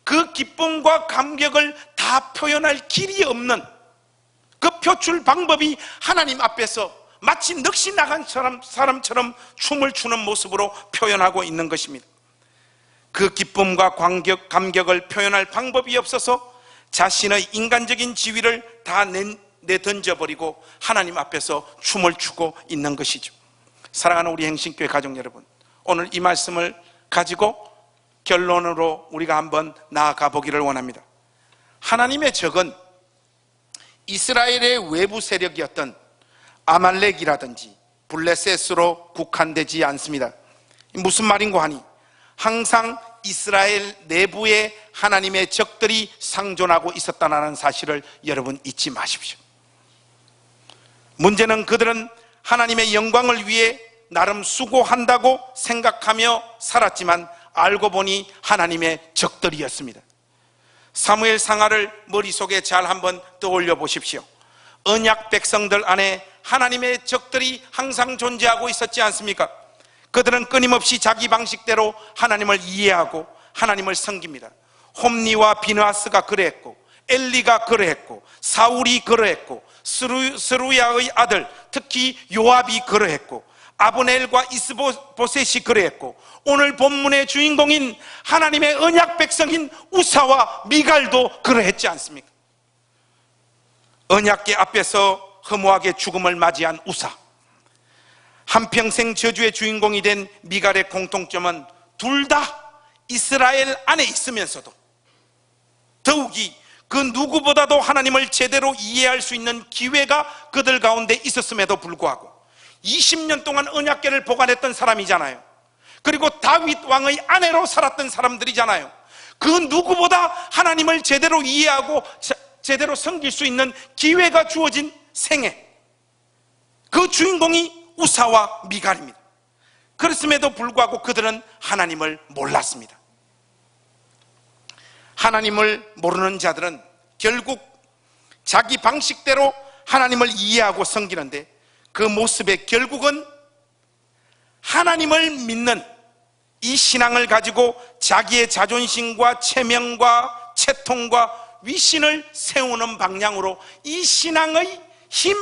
그 기쁨과 감격을 다 표현할 길이 없는 그 표출 방법이 하나님 앞에서 마치 넋이 나간 사람처럼 춤을 추는 모습으로 표현하고 있는 것입니다. 그 기쁨과 감격을 표현할 방법이 없어서 자신의 인간적인 지위를 다 내던져버리고 하나님 앞에서 춤을 추고 있는 것이죠. 사랑하는 우리 행신교회 가족 여러분, 오늘 이 말씀을 가지고 결론으로 우리가 한번 나아가 보기를 원합니다. 하나님의 적은 이스라엘의 외부 세력이었던 아말렉이라든지 블레셋으로 국한되지 않습니다. 무슨 말인고 하니 항상 이스라엘 내부에 하나님의 적들이 상존하고 있었다는 사실을 여러분 잊지 마십시오. 문제는 그들은 하나님의 영광을 위해 나름 수고한다고 생각하며 살았지만 알고 보니 하나님의 적들이었습니다. 사무엘 상하를 머릿속에 잘 한번 떠올려 보십시오. 언약 백성들 안에 하나님의 적들이 항상 존재하고 있었지 않습니까? 그들은 끊임없이 자기 방식대로 하나님을 이해하고 하나님을 섬깁니다. 홈니와 비느하스가 그러했고, 엘리가 그러했고, 사울이 그러했고, 스루야의 아들 특히 요압이 그러했고, 아브넬과 이스보셋이 그러했고, 오늘 본문의 주인공인 하나님의 언약 백성인 우사와 미갈도 그러했지 않습니까? 언약궤 앞에서 허무하게 죽음을 맞이한 우사, 한평생 저주의 주인공이 된 미갈의 공통점은 둘 다 이스라엘 안에 있으면서도 더욱이 그 누구보다도 하나님을 제대로 이해할 수 있는 기회가 그들 가운데 있었음에도 불구하고 20년 동안 언약궤를 보관했던 사람이잖아요. 그리고 다윗 왕의 아내로 살았던 사람들이잖아요. 그 누구보다 하나님을 제대로 이해하고 제대로 섬길 수 있는 기회가 주어진 생애, 그 주인공이 우사와 미갈입니다. 그렇음에도 불구하고 그들은 하나님을 몰랐습니다. 하나님을 모르는 자들은 결국 자기 방식대로 하나님을 이해하고 섬기는데, 그 모습의 결국은 하나님을 믿는 이 신앙을 가지고 자기의 자존심과 체면과 채통과 위신을 세우는 방향으로 이 신앙의 힘,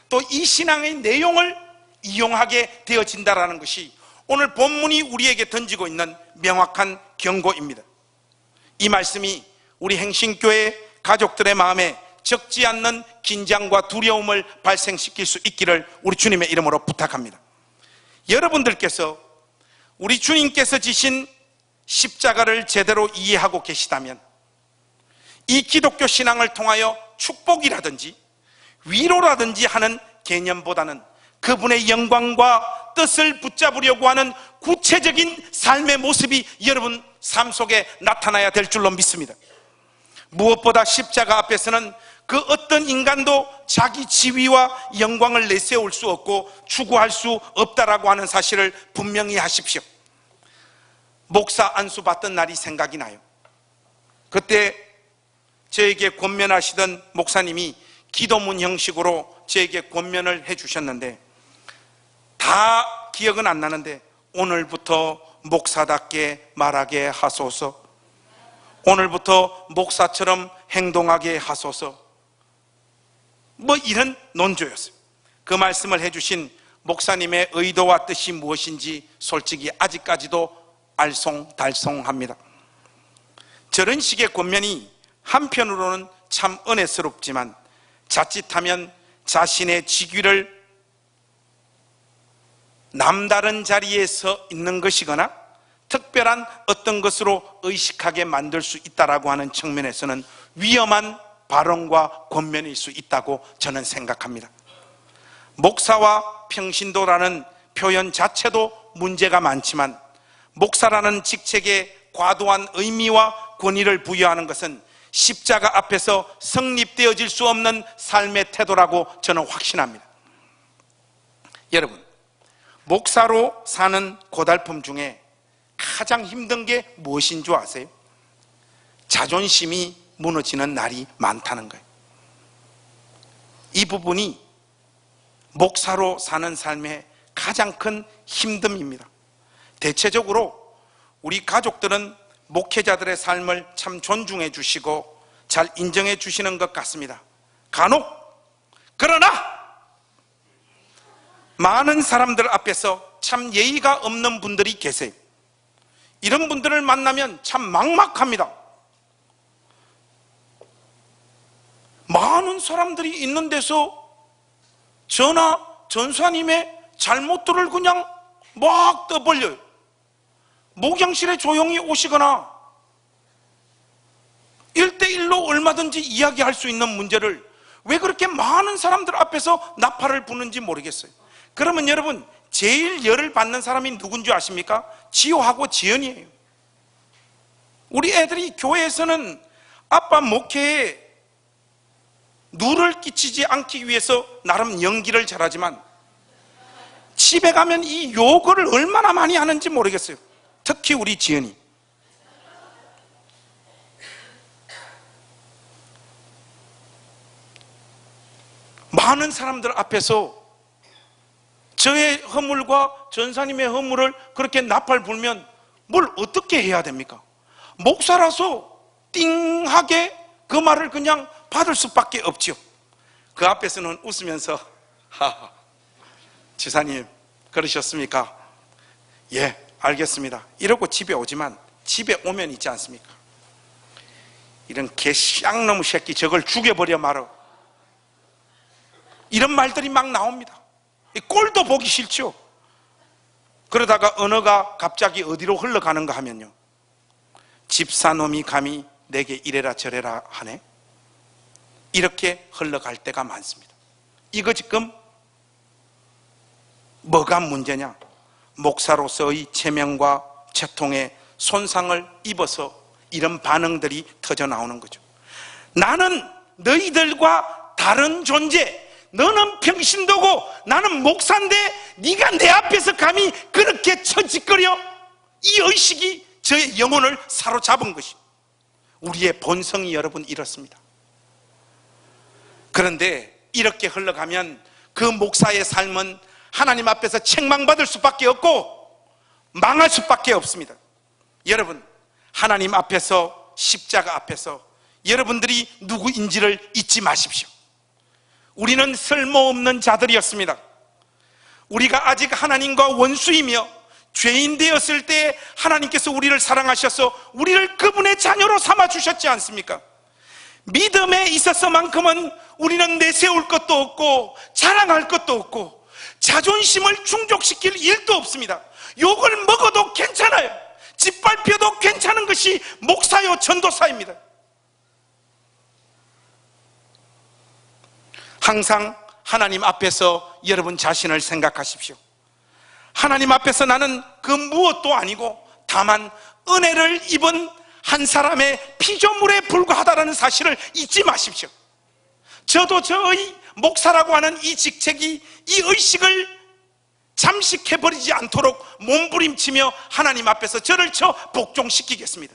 또 이 신앙의 내용을 이용하게 되어진다는 것이 오늘 본문이 우리에게 던지고 있는 명확한 경고입니다. 이 말씀이 우리 행신교회 가족들의 마음에 적지 않는 긴장과 두려움을 발생시킬 수 있기를 우리 주님의 이름으로 부탁합니다. 여러분들께서 우리 주님께서 지신 십자가를 제대로 이해하고 계시다면 이 기독교 신앙을 통하여 축복이라든지 위로라든지 하는 개념보다는 그분의 영광과 뜻을 붙잡으려고 하는 구체적인 삶의 모습이 여러분 삶 속에 나타나야 될 줄로 믿습니다. 무엇보다 십자가 앞에서는 그 어떤 인간도 자기 지위와 영광을 내세울 수 없고 추구할 수 없다라고 하는 사실을 분명히 하십시오. 목사 안수 받던 날이 생각이 나요. 그때 저에게 권면하시던 목사님이 기도문 형식으로 저에게 권면을 해주셨는데, 다 기억은 안 나는데 오늘부터 목사답게 말하게 하소서, 오늘부터 목사처럼 행동하게 하소서, 뭐 이런 논조였어요. 그 말씀을 해주신 목사님의 의도와 뜻이 무엇인지 솔직히 아직까지도 알쏭달쏭합니다. 저런 식의 권면이 한편으로는 참 은혜스럽지만 자칫하면 자신의 직위를 남다른 자리에 서 있는 것이거나 특별한 어떤 것으로 의식하게 만들 수 있다고 하는 측면에서는 위험한 발언과 권면일 수 있다고 저는 생각합니다. 목사와 평신도라는 표현 자체도 문제가 많지만 목사라는 직책에 과도한 의미와 권위를 부여하는 것은 십자가 앞에서 성립되어질 수 없는 삶의 태도라고 저는 확신합니다. 여러분, 목사로 사는 고달픔 중에 가장 힘든 게 무엇인 줄 아세요? 자존심이 무너지는 날이 많다는 거예요. 이 부분이 목사로 사는 삶의 가장 큰 힘듦입니다. 대체적으로 우리 가족들은 목회자들의 삶을 참 존중해 주시고 잘 인정해 주시는 것 같습니다. 간혹 그러나 많은 사람들 앞에서 참 예의가 없는 분들이 계세요. 이런 분들을 만나면 참 막막합니다. 많은 사람들이 있는 데서 저나 전사님의 잘못들을 그냥 막 떠벌려요. 목양실에 조용히 오시거나 1대1로 얼마든지 이야기할 수 있는 문제를 왜 그렇게 많은 사람들 앞에서 나팔을 부는지 모르겠어요. 그러면 여러분, 제일 열을 받는 사람이 누군지 아십니까? 지호하고 지연이에요. 우리 애들이 교회에서는 아빠 목회에 누를 끼치지 않기 위해서 나름 연기를 잘하지만 집에 가면 이 욕을 얼마나 많이 하는지 모르겠어요. 특히 우리 지연이. 많은 사람들 앞에서 저의 허물과 전사님의 허물을 그렇게 나팔 불면 뭘 어떻게 해야 됩니까? 목사라서 띵하게 그 말을 그냥 받을 수밖에 없죠. 그 앞에서는 웃으면서 하하, 지사님 그러셨습니까? 예, 알겠습니다. 이러고 집에 오지만 집에 오면 있지 않습니까? 이런 개쌍놈의 새끼 저걸 죽여버려 말어, 이런 말들이 막 나옵니다. 꼴도 보기 싫죠. 그러다가 언어가 갑자기 어디로 흘러가는가 하면요, 집사놈이 감히 내게 이래라 저래라 하네, 이렇게 흘러갈 때가 많습니다. 이거 지금 뭐가 문제냐? 목사로서의 체면과 채통에 손상을 입어서 이런 반응들이 터져 나오는 거죠. 나는 너희들과 다른 존재, 너는 평신도고 나는 목사인데 네가 내 앞에서 감히 그렇게 처짓거려? 이 의식이 저의 영혼을 사로잡은 것이, 우리의 본성이 여러분 이렇습니다. 그런데 이렇게 흘러가면 그 목사의 삶은 하나님 앞에서 책망받을 수밖에 없고 망할 수밖에 없습니다. 여러분, 하나님 앞에서, 십자가 앞에서 여러분들이 누구인지를 잊지 마십시오. 우리는 쓸모없는 자들이었습니다. 우리가 아직 하나님과 원수이며 죄인 되었을 때 하나님께서 우리를 사랑하셔서 우리를 그분의 자녀로 삼아주셨지 않습니까? 믿음에 있어서만큼은 우리는 내세울 것도 없고 자랑할 것도 없고 자존심을 충족시킬 일도 없습니다. 욕을 먹어도 괜찮아요. 짓밟혀도 괜찮은 것이 목사요 전도사입니다. 항상 하나님 앞에서 여러분 자신을 생각하십시오. 하나님 앞에서 나는 그 무엇도 아니고 다만 은혜를 입은 한 사람의 피조물에 불과하다는 사실을 잊지 마십시오. 저도 저의 목사라고 하는 이 직책이 이 의식을 잠식해버리지 않도록 몸부림치며 하나님 앞에서 저를 복종시키겠습니다.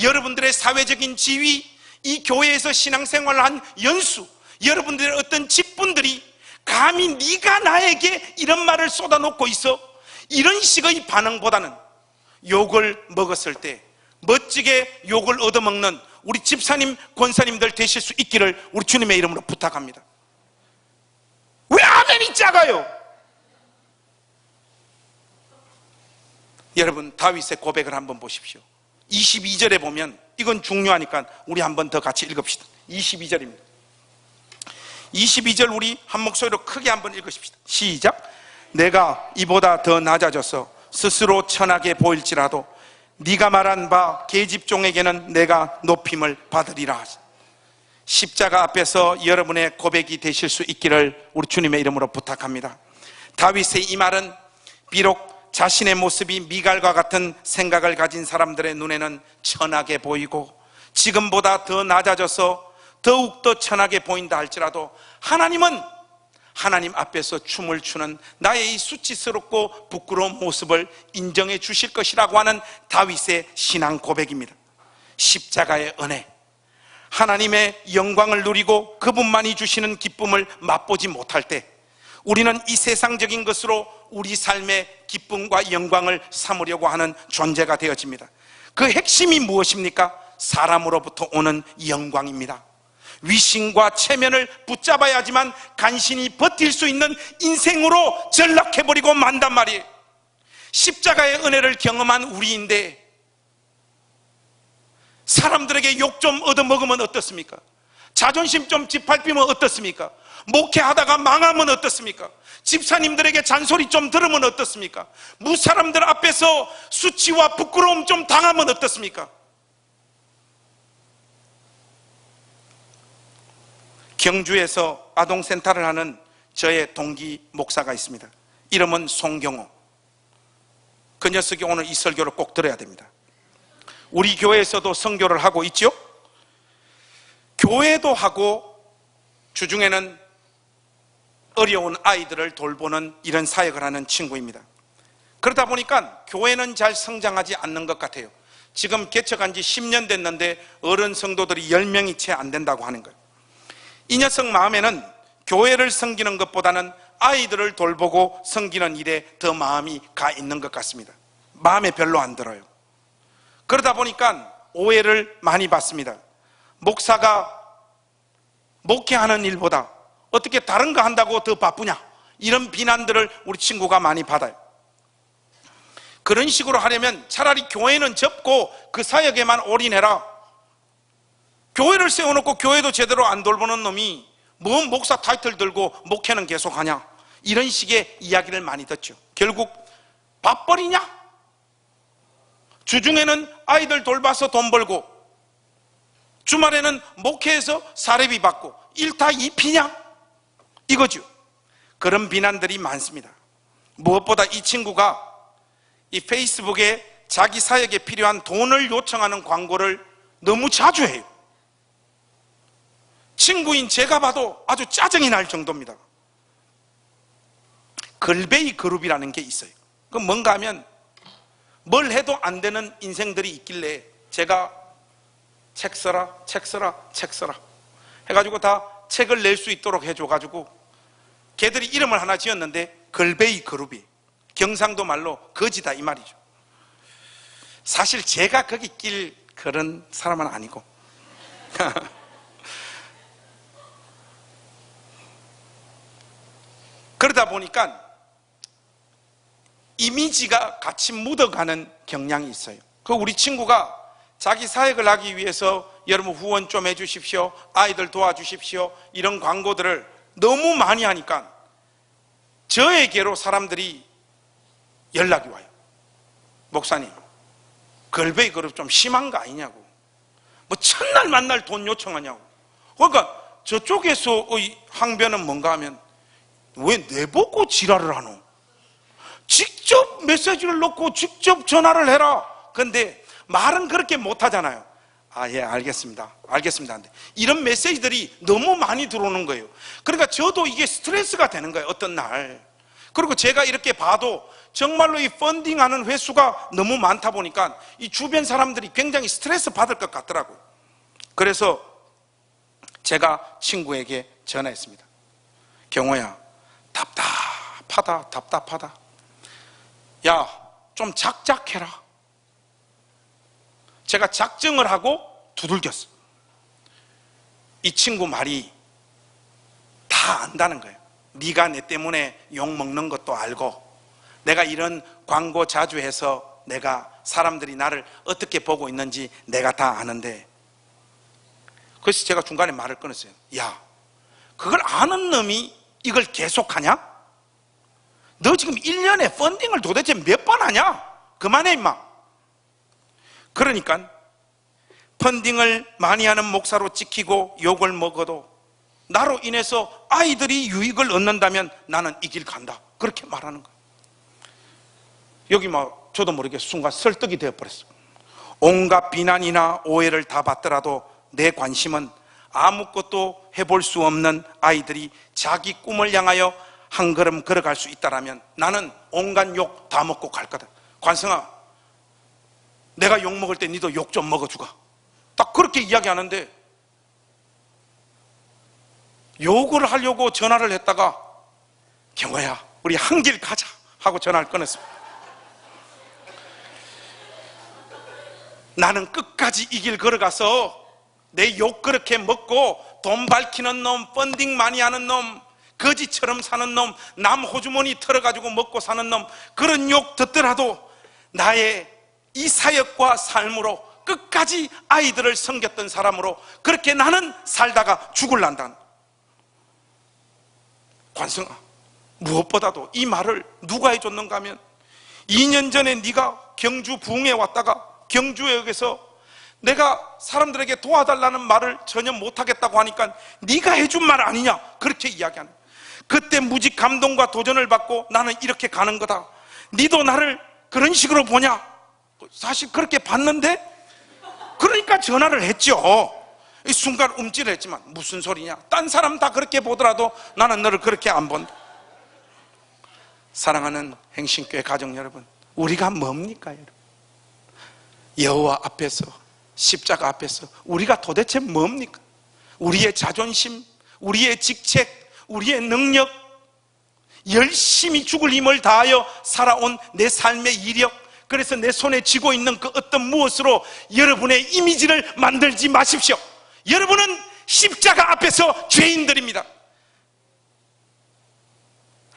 여러분들의 사회적인 지위, 이 교회에서 신앙생활을 한 연수, 여러분들의 어떤 직분들이 감히 네가 나에게 이런 말을 쏟아놓고 있어, 이런 식의 반응보다는 욕을 먹었을 때 멋지게 욕을 얻어먹는 우리 집사님, 권사님들 되실 수 있기를 우리 주님의 이름으로 부탁합니다. 왜 아멘이 작아요? 여러분, 다윗의 고백을 한번 보십시오. 22절에 보면, 이건 중요하니까 우리 한번 더 같이 읽읍시다. 22절입니다. 22절 우리 한 목소리로 크게 한번 읽으십시다. 시작. 내가 이보다 더 낮아져서 스스로 천하게 보일지라도 네가 말한 바 계집종에게는 내가 높임을 받으리라. 십자가 앞에서 여러분의 고백이 되실 수 있기를 우리 주님의 이름으로 부탁합니다. 다윗의 이 말은 비록 자신의 모습이 미갈과 같은 생각을 가진 사람들의 눈에는 천하게 보이고 지금보다 더 낮아져서 더욱더 천하게 보인다 할지라도 하나님은 하나님 앞에서 춤을 추는 나의 이 수치스럽고 부끄러운 모습을 인정해 주실 것이라고 하는 다윗의 신앙 고백입니다. 십자가의 은혜, 하나님의 영광을 누리고 그분만이 주시는 기쁨을 맛보지 못할 때 우리는 이 세상적인 것으로 우리 삶의 기쁨과 영광을 삼으려고 하는 존재가 되어집니다. 그 핵심이 무엇입니까? 사람으로부터 오는 영광입니다. 위신과 체면을 붙잡아야지만 간신히 버틸 수 있는 인생으로 전락해버리고 만단 말이에요. 십자가의 은혜를 경험한 우리인데 사람들에게 욕 좀 얻어먹으면 어떻습니까? 자존심 좀 짓밟히면 어떻습니까? 목회하다가 망하면 어떻습니까? 집사님들에게 잔소리 좀 들으면 어떻습니까? 무사람들 앞에서 수치와 부끄러움 좀 당하면 어떻습니까? 경주에서 아동센터를 하는 저의 동기 목사가 있습니다. 이름은 송경호. 그 녀석이 오늘 이 설교를 꼭 들어야 됩니다. 우리 교회에서도 선교를 하고 있죠. 교회도 하고 주중에는 어려운 아이들을 돌보는 이런 사역을 하는 친구입니다. 그러다 보니까 교회는 잘 성장하지 않는 것 같아요. 지금 개척한 지 10년 됐는데 어른 성도들이 10명이 채 안 된다고 하는 거예요. 이 녀석 마음에는 교회를 섬기는 것보다는 아이들을 돌보고 섬기는 일에 더 마음이 가 있는 것 같습니다. 마음에 별로 안 들어요. 그러다 보니까 오해를 많이 받습니다. 목사가 목회하는 일보다 어떻게 다른 거 한다고 더 바쁘냐, 이런 비난들을 우리 친구가 많이 받아요. 그런 식으로 하려면 차라리 교회는 접고 그 사역에만 올인해라. 교회를 세워놓고 교회도 제대로 안 돌보는 놈이 뭔 목사 타이틀 들고 목회는 계속 하냐, 이런 식의 이야기를 많이 듣죠. 결국 밥벌이냐? 주중에는 아이들 돌봐서 돈 벌고 주말에는 목회에서 사례비 받고 일타 이피냐? 이거죠. 그런 비난들이 많습니다. 무엇보다 이 친구가 이 페이스북에 자기 사역에 필요한 돈을 요청하는 광고를 너무 자주 해요. 친구인 제가 봐도 아주 짜증이 날 정도입니다. 걸베이 그룹이라는 게 있어요. 그건 뭔가 하면 뭘 해도 안 되는 인생들이 있길래 제가 책 써라 해가지고 다 책을 낼 수 있도록 해줘가지고 걔들이 이름을 하나 지었는데 걸베이 그룹이, 경상도 말로 거지다 이 말이죠. 사실 제가 거기 낄 그런 사람은 아니고 그러다 보니까 이미지가 같이 묻어가는 경향이 있어요. 그 우리 친구가 자기 사역을 하기 위해서 여러분 후원 좀 해주십시오, 아이들 도와주십시오, 이런 광고들을 너무 많이 하니까 저에게로 사람들이 연락이 와요. 목사님, 걸베이 그룹 좀 심한 거 아니냐고, 뭐 첫날 만날 돈 요청하냐고. 그러니까 저쪽에서의 항변은 뭔가 하면, 왜 내보고 지랄을 하노? 직접 메시지를 넣고 직접 전화를 해라. 근데 말은 그렇게 못하잖아요. 예, 알겠습니다. 근데 이런 메시지들이 너무 많이 들어오는 거예요. 그러니까 저도 이게 스트레스가 되는 거예요, 어떤 날. 그리고 제가 이렇게 봐도 정말로 이 펀딩하는 횟수가 너무 많다 보니까 이 주변 사람들이 굉장히 스트레스 받을 것 같더라고요. 그래서 제가 친구에게 전화했습니다. 경호야, 답답하다. 야, 좀 작작해라. 제가 작정을 하고 두들겼어. 이 친구 말이 다 안다는 거예요. 네가 내 때문에 욕 먹는 것도 알고, 내가 이런 광고 자주 해서 내가 사람들이 나를 어떻게 보고 있는지 내가 다 아는데. 그래서 제가 중간에 말을 끊었어요. 야, 그걸 아는 놈이 이걸 계속하냐? 너 지금 1년에 펀딩을 도대체 몇 번 하냐? 그만해 임마. 그러니까 펀딩을 많이 하는 목사로 찍히고 욕을 먹어도 나로 인해서 아이들이 유익을 얻는다면 나는 이 길 간다, 그렇게 말하는 거예요. 여기 막 저도 모르게 순간 설득이 되어버렸어요. 온갖 비난이나 오해를 다 받더라도 내 관심은 아무것도 해볼 수 없는 아이들이 자기 꿈을 향하여 한 걸음 걸어갈 수 있다라면 나는 온갖 욕 다 먹고 갈 거다. 관성아, 내가 욕 먹을 때 니도 욕 좀 먹어주가. 딱 그렇게 이야기하는데, 욕을 하려고 전화를 했다가 경호야, 우리 한 길 가자 하고 전화를 끊었습니다. 나는 끝까지 이 길 걸어가서 내 욕 그렇게 먹고 돈 밝히는 놈, 펀딩 많이 하는 놈, 거지처럼 사는 놈, 남 호주머니 털어가지고 먹고 사는 놈, 그런 욕 듣더라도 나의 이 사역과 삶으로 끝까지 아이들을 섬겼던 사람으로 그렇게 나는 살다가 죽을란다. 관성아, 무엇보다도 이 말을 누가 해줬는가 하면 2년 전에 네가 경주 부흥에 왔다가 경주역에서 내가 사람들에게 도와달라는 말을 전혀 못하겠다고 하니까 네가 해준 말 아니냐, 그렇게 이야기하는. 그때 무지 감동과 도전을 받고 나는 이렇게 가는 거다. 니도 나를 그런 식으로 보냐? 사실 그렇게 봤는데, 그러니까 전화를 했죠. 이 순간 움찔했지만 무슨 소리냐, 딴 사람 다 그렇게 보더라도 나는 너를 그렇게 안 본다. 사랑하는 행신교회 가정 여러분, 우리가 뭡니까 여러분? 여호와 앞에서, 십자가 앞에서 우리가 도대체 뭡니까? 우리의 자존심, 우리의 직책, 우리의 능력, 열심히 죽을 힘을 다하여 살아온 내 삶의 이력, 그래서 내 손에 쥐고 있는 그 어떤 무엇으로 여러분의 이미지를 만들지 마십시오. 여러분은 십자가 앞에서 죄인들입니다.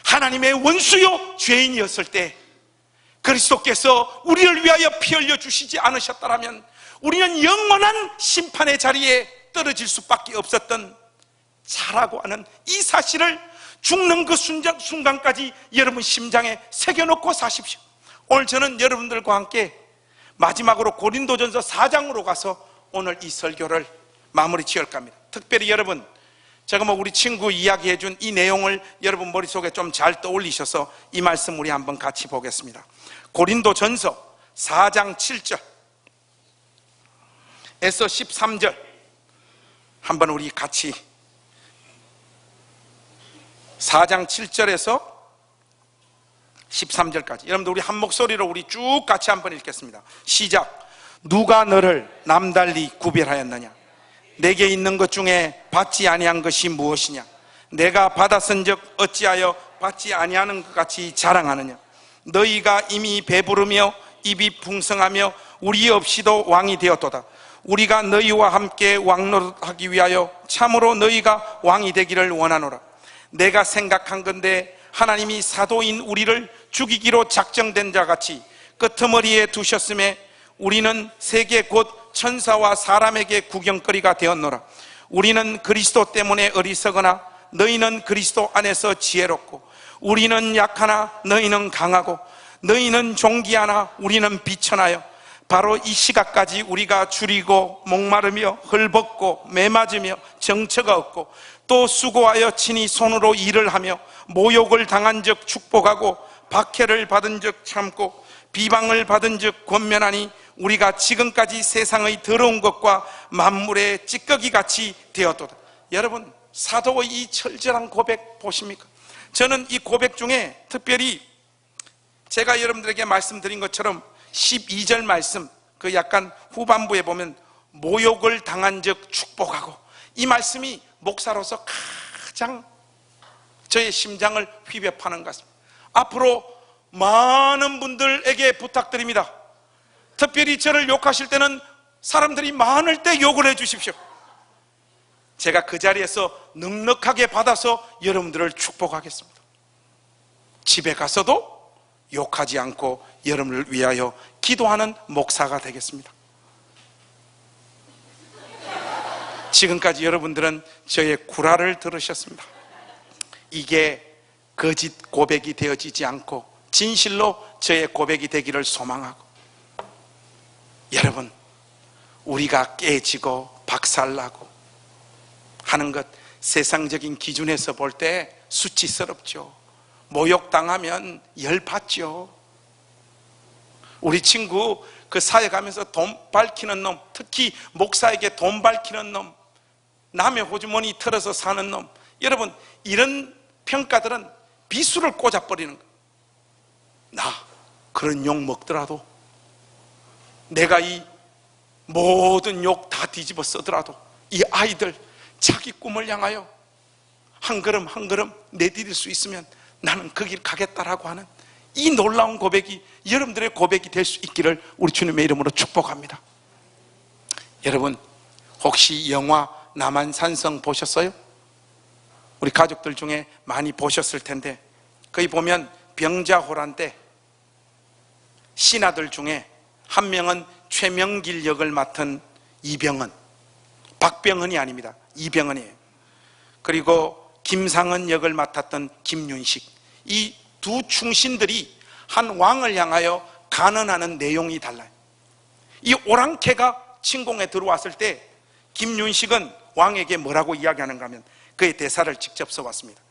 하나님의 원수요 죄인이었을 때 그리스도께서 우리를 위하여 피 흘려 주시지 않으셨다면 우리는 영원한 심판의 자리에 떨어질 수밖에 없었던 자라고 하는 이 사실을 죽는 그 순간까지 여러분 심장에 새겨놓고 사십시오. 오늘 저는 여러분들과 함께 마지막으로 고린도전서 4장으로 가서 오늘 이 설교를 마무리 지을까 합니다. 특별히 여러분, 제가 우리 친구 이야기해 준 이 내용을 여러분 머릿속에 좀 잘 떠올리셔서 이 말씀 우리 한번 같이 보겠습니다. 고린도전서 4장 7절, 13절 한번 우리 같이 4장 7절에서 13절까지 여러분들 우리 한 목소리로 우리 쭉 같이 한번 읽겠습니다. 시작. 누가 너를 남달리 구별하였느냐? 내게 있는 것 중에 받지 아니한 것이 무엇이냐? 내가 받았은즉 어찌하여 받지 아니하는 것 같이 자랑하느냐? 너희가 이미 배부르며 입이 풍성하며 우리 없이도 왕이 되었도다. 우리가 너희와 함께 왕노릇하기 위하여 참으로 너희가 왕이 되기를 원하노라. 내가 생각한 건데 하나님이 사도인 우리를 죽이기로 작정된 자 같이 끄트머리에 두셨음에 우리는 세계 곧 천사와 사람에게 구경거리가 되었노라. 우리는 그리스도 때문에 어리석으나 너희는 그리스도 안에서 지혜롭고, 우리는 약하나 너희는 강하고, 너희는 존귀하나 우리는 비천하여 바로 이 시각까지 우리가 줄이고 목마르며 헐벗고 매맞으며 정처가 없고 또 수고하여 친히 손으로 일을 하며 모욕을 당한 적 축복하고 박해를 받은 적 참고 비방을 받은 적 권면하니 우리가 지금까지 세상의 더러운 것과 만물의 찌꺼기 같이 되었도다. 여러분, 사도의 이 철저한 고백 보십니까? 저는 이 고백 중에 특별히 제가 여러분들에게 말씀드린 것처럼 12절 말씀, 그 약간 후반부에 보면 모욕을 당한 적 축복하고, 이 말씀이 목사로서 가장 저의 심장을 휘벼파는 것 같습니다. 앞으로 많은 분들에게 부탁드립니다. 특별히 저를 욕하실 때는 사람들이 많을 때 욕을 해 주십시오. 제가 그 자리에서 넉넉하게 받아서 여러분들을 축복하겠습니다. 집에 가서도 욕하지 않고 여러분을 위하여 기도하는 목사가 되겠습니다. 지금까지 여러분들은 저의 구라를 들으셨습니다. 이게 거짓 고백이 되어지지 않고 진실로 저의 고백이 되기를 소망하고, 여러분, 우리가 깨지고 박살나고 하는 것 세상적인 기준에서 볼 때 수치스럽죠. 모욕당하면 열받죠. 우리 친구 그 사회 가면서 돈 밝히는 놈, 특히 목사에게 돈 밝히는 놈, 남의 호주머니 털어서 사는 놈, 여러분, 이런 평가들은 비수를 꽂아버리는 거예요. 나 그런 욕 먹더라도, 내가 이 모든 욕 다 뒤집어 쓰더라도 이 아이들 자기 꿈을 향하여 한 걸음 한 걸음 내디딜 수 있으면 나는 그 길 가겠다라고 하는 이 놀라운 고백이 여러분들의 고백이 될 수 있기를 우리 주님의 이름으로 축복합니다. 여러분, 혹시 영화 남한산성 보셨어요? 우리 가족들 중에 많이 보셨을 텐데, 거기 보면 병자호란 때 신하들 중에 한 명은 최명길 역을 맡은 이병헌, 박병헌이 아닙니다. 이병헌이에요. 그리고 김상은 역을 맡았던 김윤식, 이 두 충신들이 한 왕을 향하여 간언하는 내용이 달라요. 이 오랑캐가 침공에 들어왔을 때 김윤식은 왕에게 뭐라고 이야기하는가 하면 그의 대사를 직접 써왔습니다.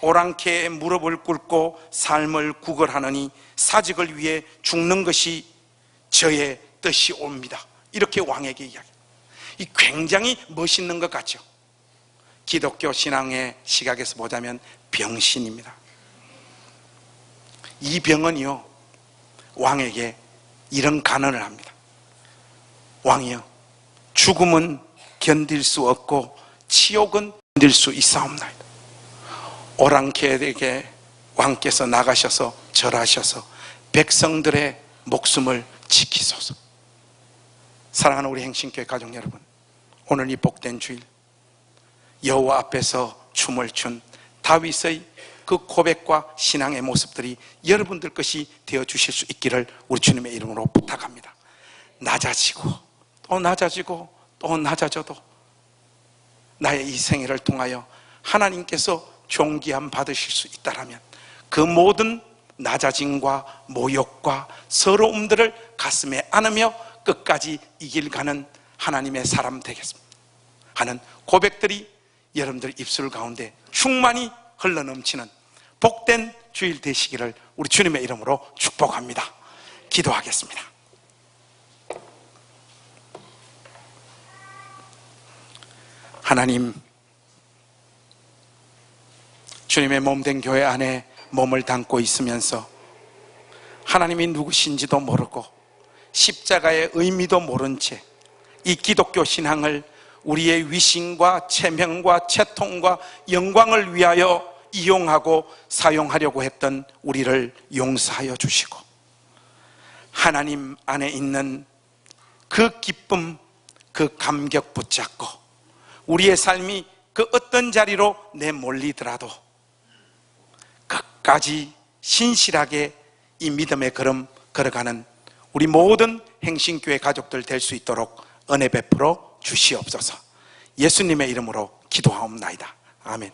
오랑캐의 무릎을 꿇고 삶을 구걸하느니 사직을 위해 죽는 것이 저의 뜻이 옵니다. 이렇게 왕에게 이야기합니다. 이 굉장히 멋있는 것 같죠? 기독교 신앙의 시각에서 보자면 병신입니다. 이 병은요, 왕에게 이런 간언을 합니다. 왕이여, 죽음은 견딜 수 없고 치욕은 견딜 수 있사옵나이다. 오랑캐에게 왕께서 나가셔서 절하셔서 백성들의 목숨을 지키소서. 사랑하는 우리 행신교회 가족 여러분, 오늘 이 복된 주일 여호와 앞에서 춤을 춘 다윗의 그 고백과 신앙의 모습들이 여러분들 것이 되어주실 수 있기를 우리 주님의 이름으로 부탁합니다. 낮아지고 또 낮아지고 또 낮아져도 나의 이 생애를 통하여 하나님께서 존귀함 받으실 수 있다면 그 모든 낮아짐과 모욕과 서러움들을 가슴에 안으며 끝까지 이길 가는 하나님의 사람 되겠습니다 하는 고백들이 여러분들 입술 가운데 충만히 흘러넘치는 복된 주일 되시기를 우리 주님의 이름으로 축복합니다. 기도하겠습니다. 하나님, 주님의 몸된 교회 안에 몸을 담고 있으면서 하나님이 누구신지도 모르고 십자가의 의미도 모른 채 이 기독교 신앙을 우리의 위신과 체명과 채통과 영광을 위하여 이용하고 사용하려고 했던 우리를 용서하여 주시고, 하나님 안에 있는 그 기쁨, 그 감격 붙잡고 우리의 삶이 그 어떤 자리로 내몰리더라도 끝까지 신실하게 이 믿음의 걸음 걸어가는 우리 모든 행신교회 가족들 될 수 있도록 은혜 베풀어 주시옵소서. 예수님의 이름으로 기도하옵나이다. 아멘.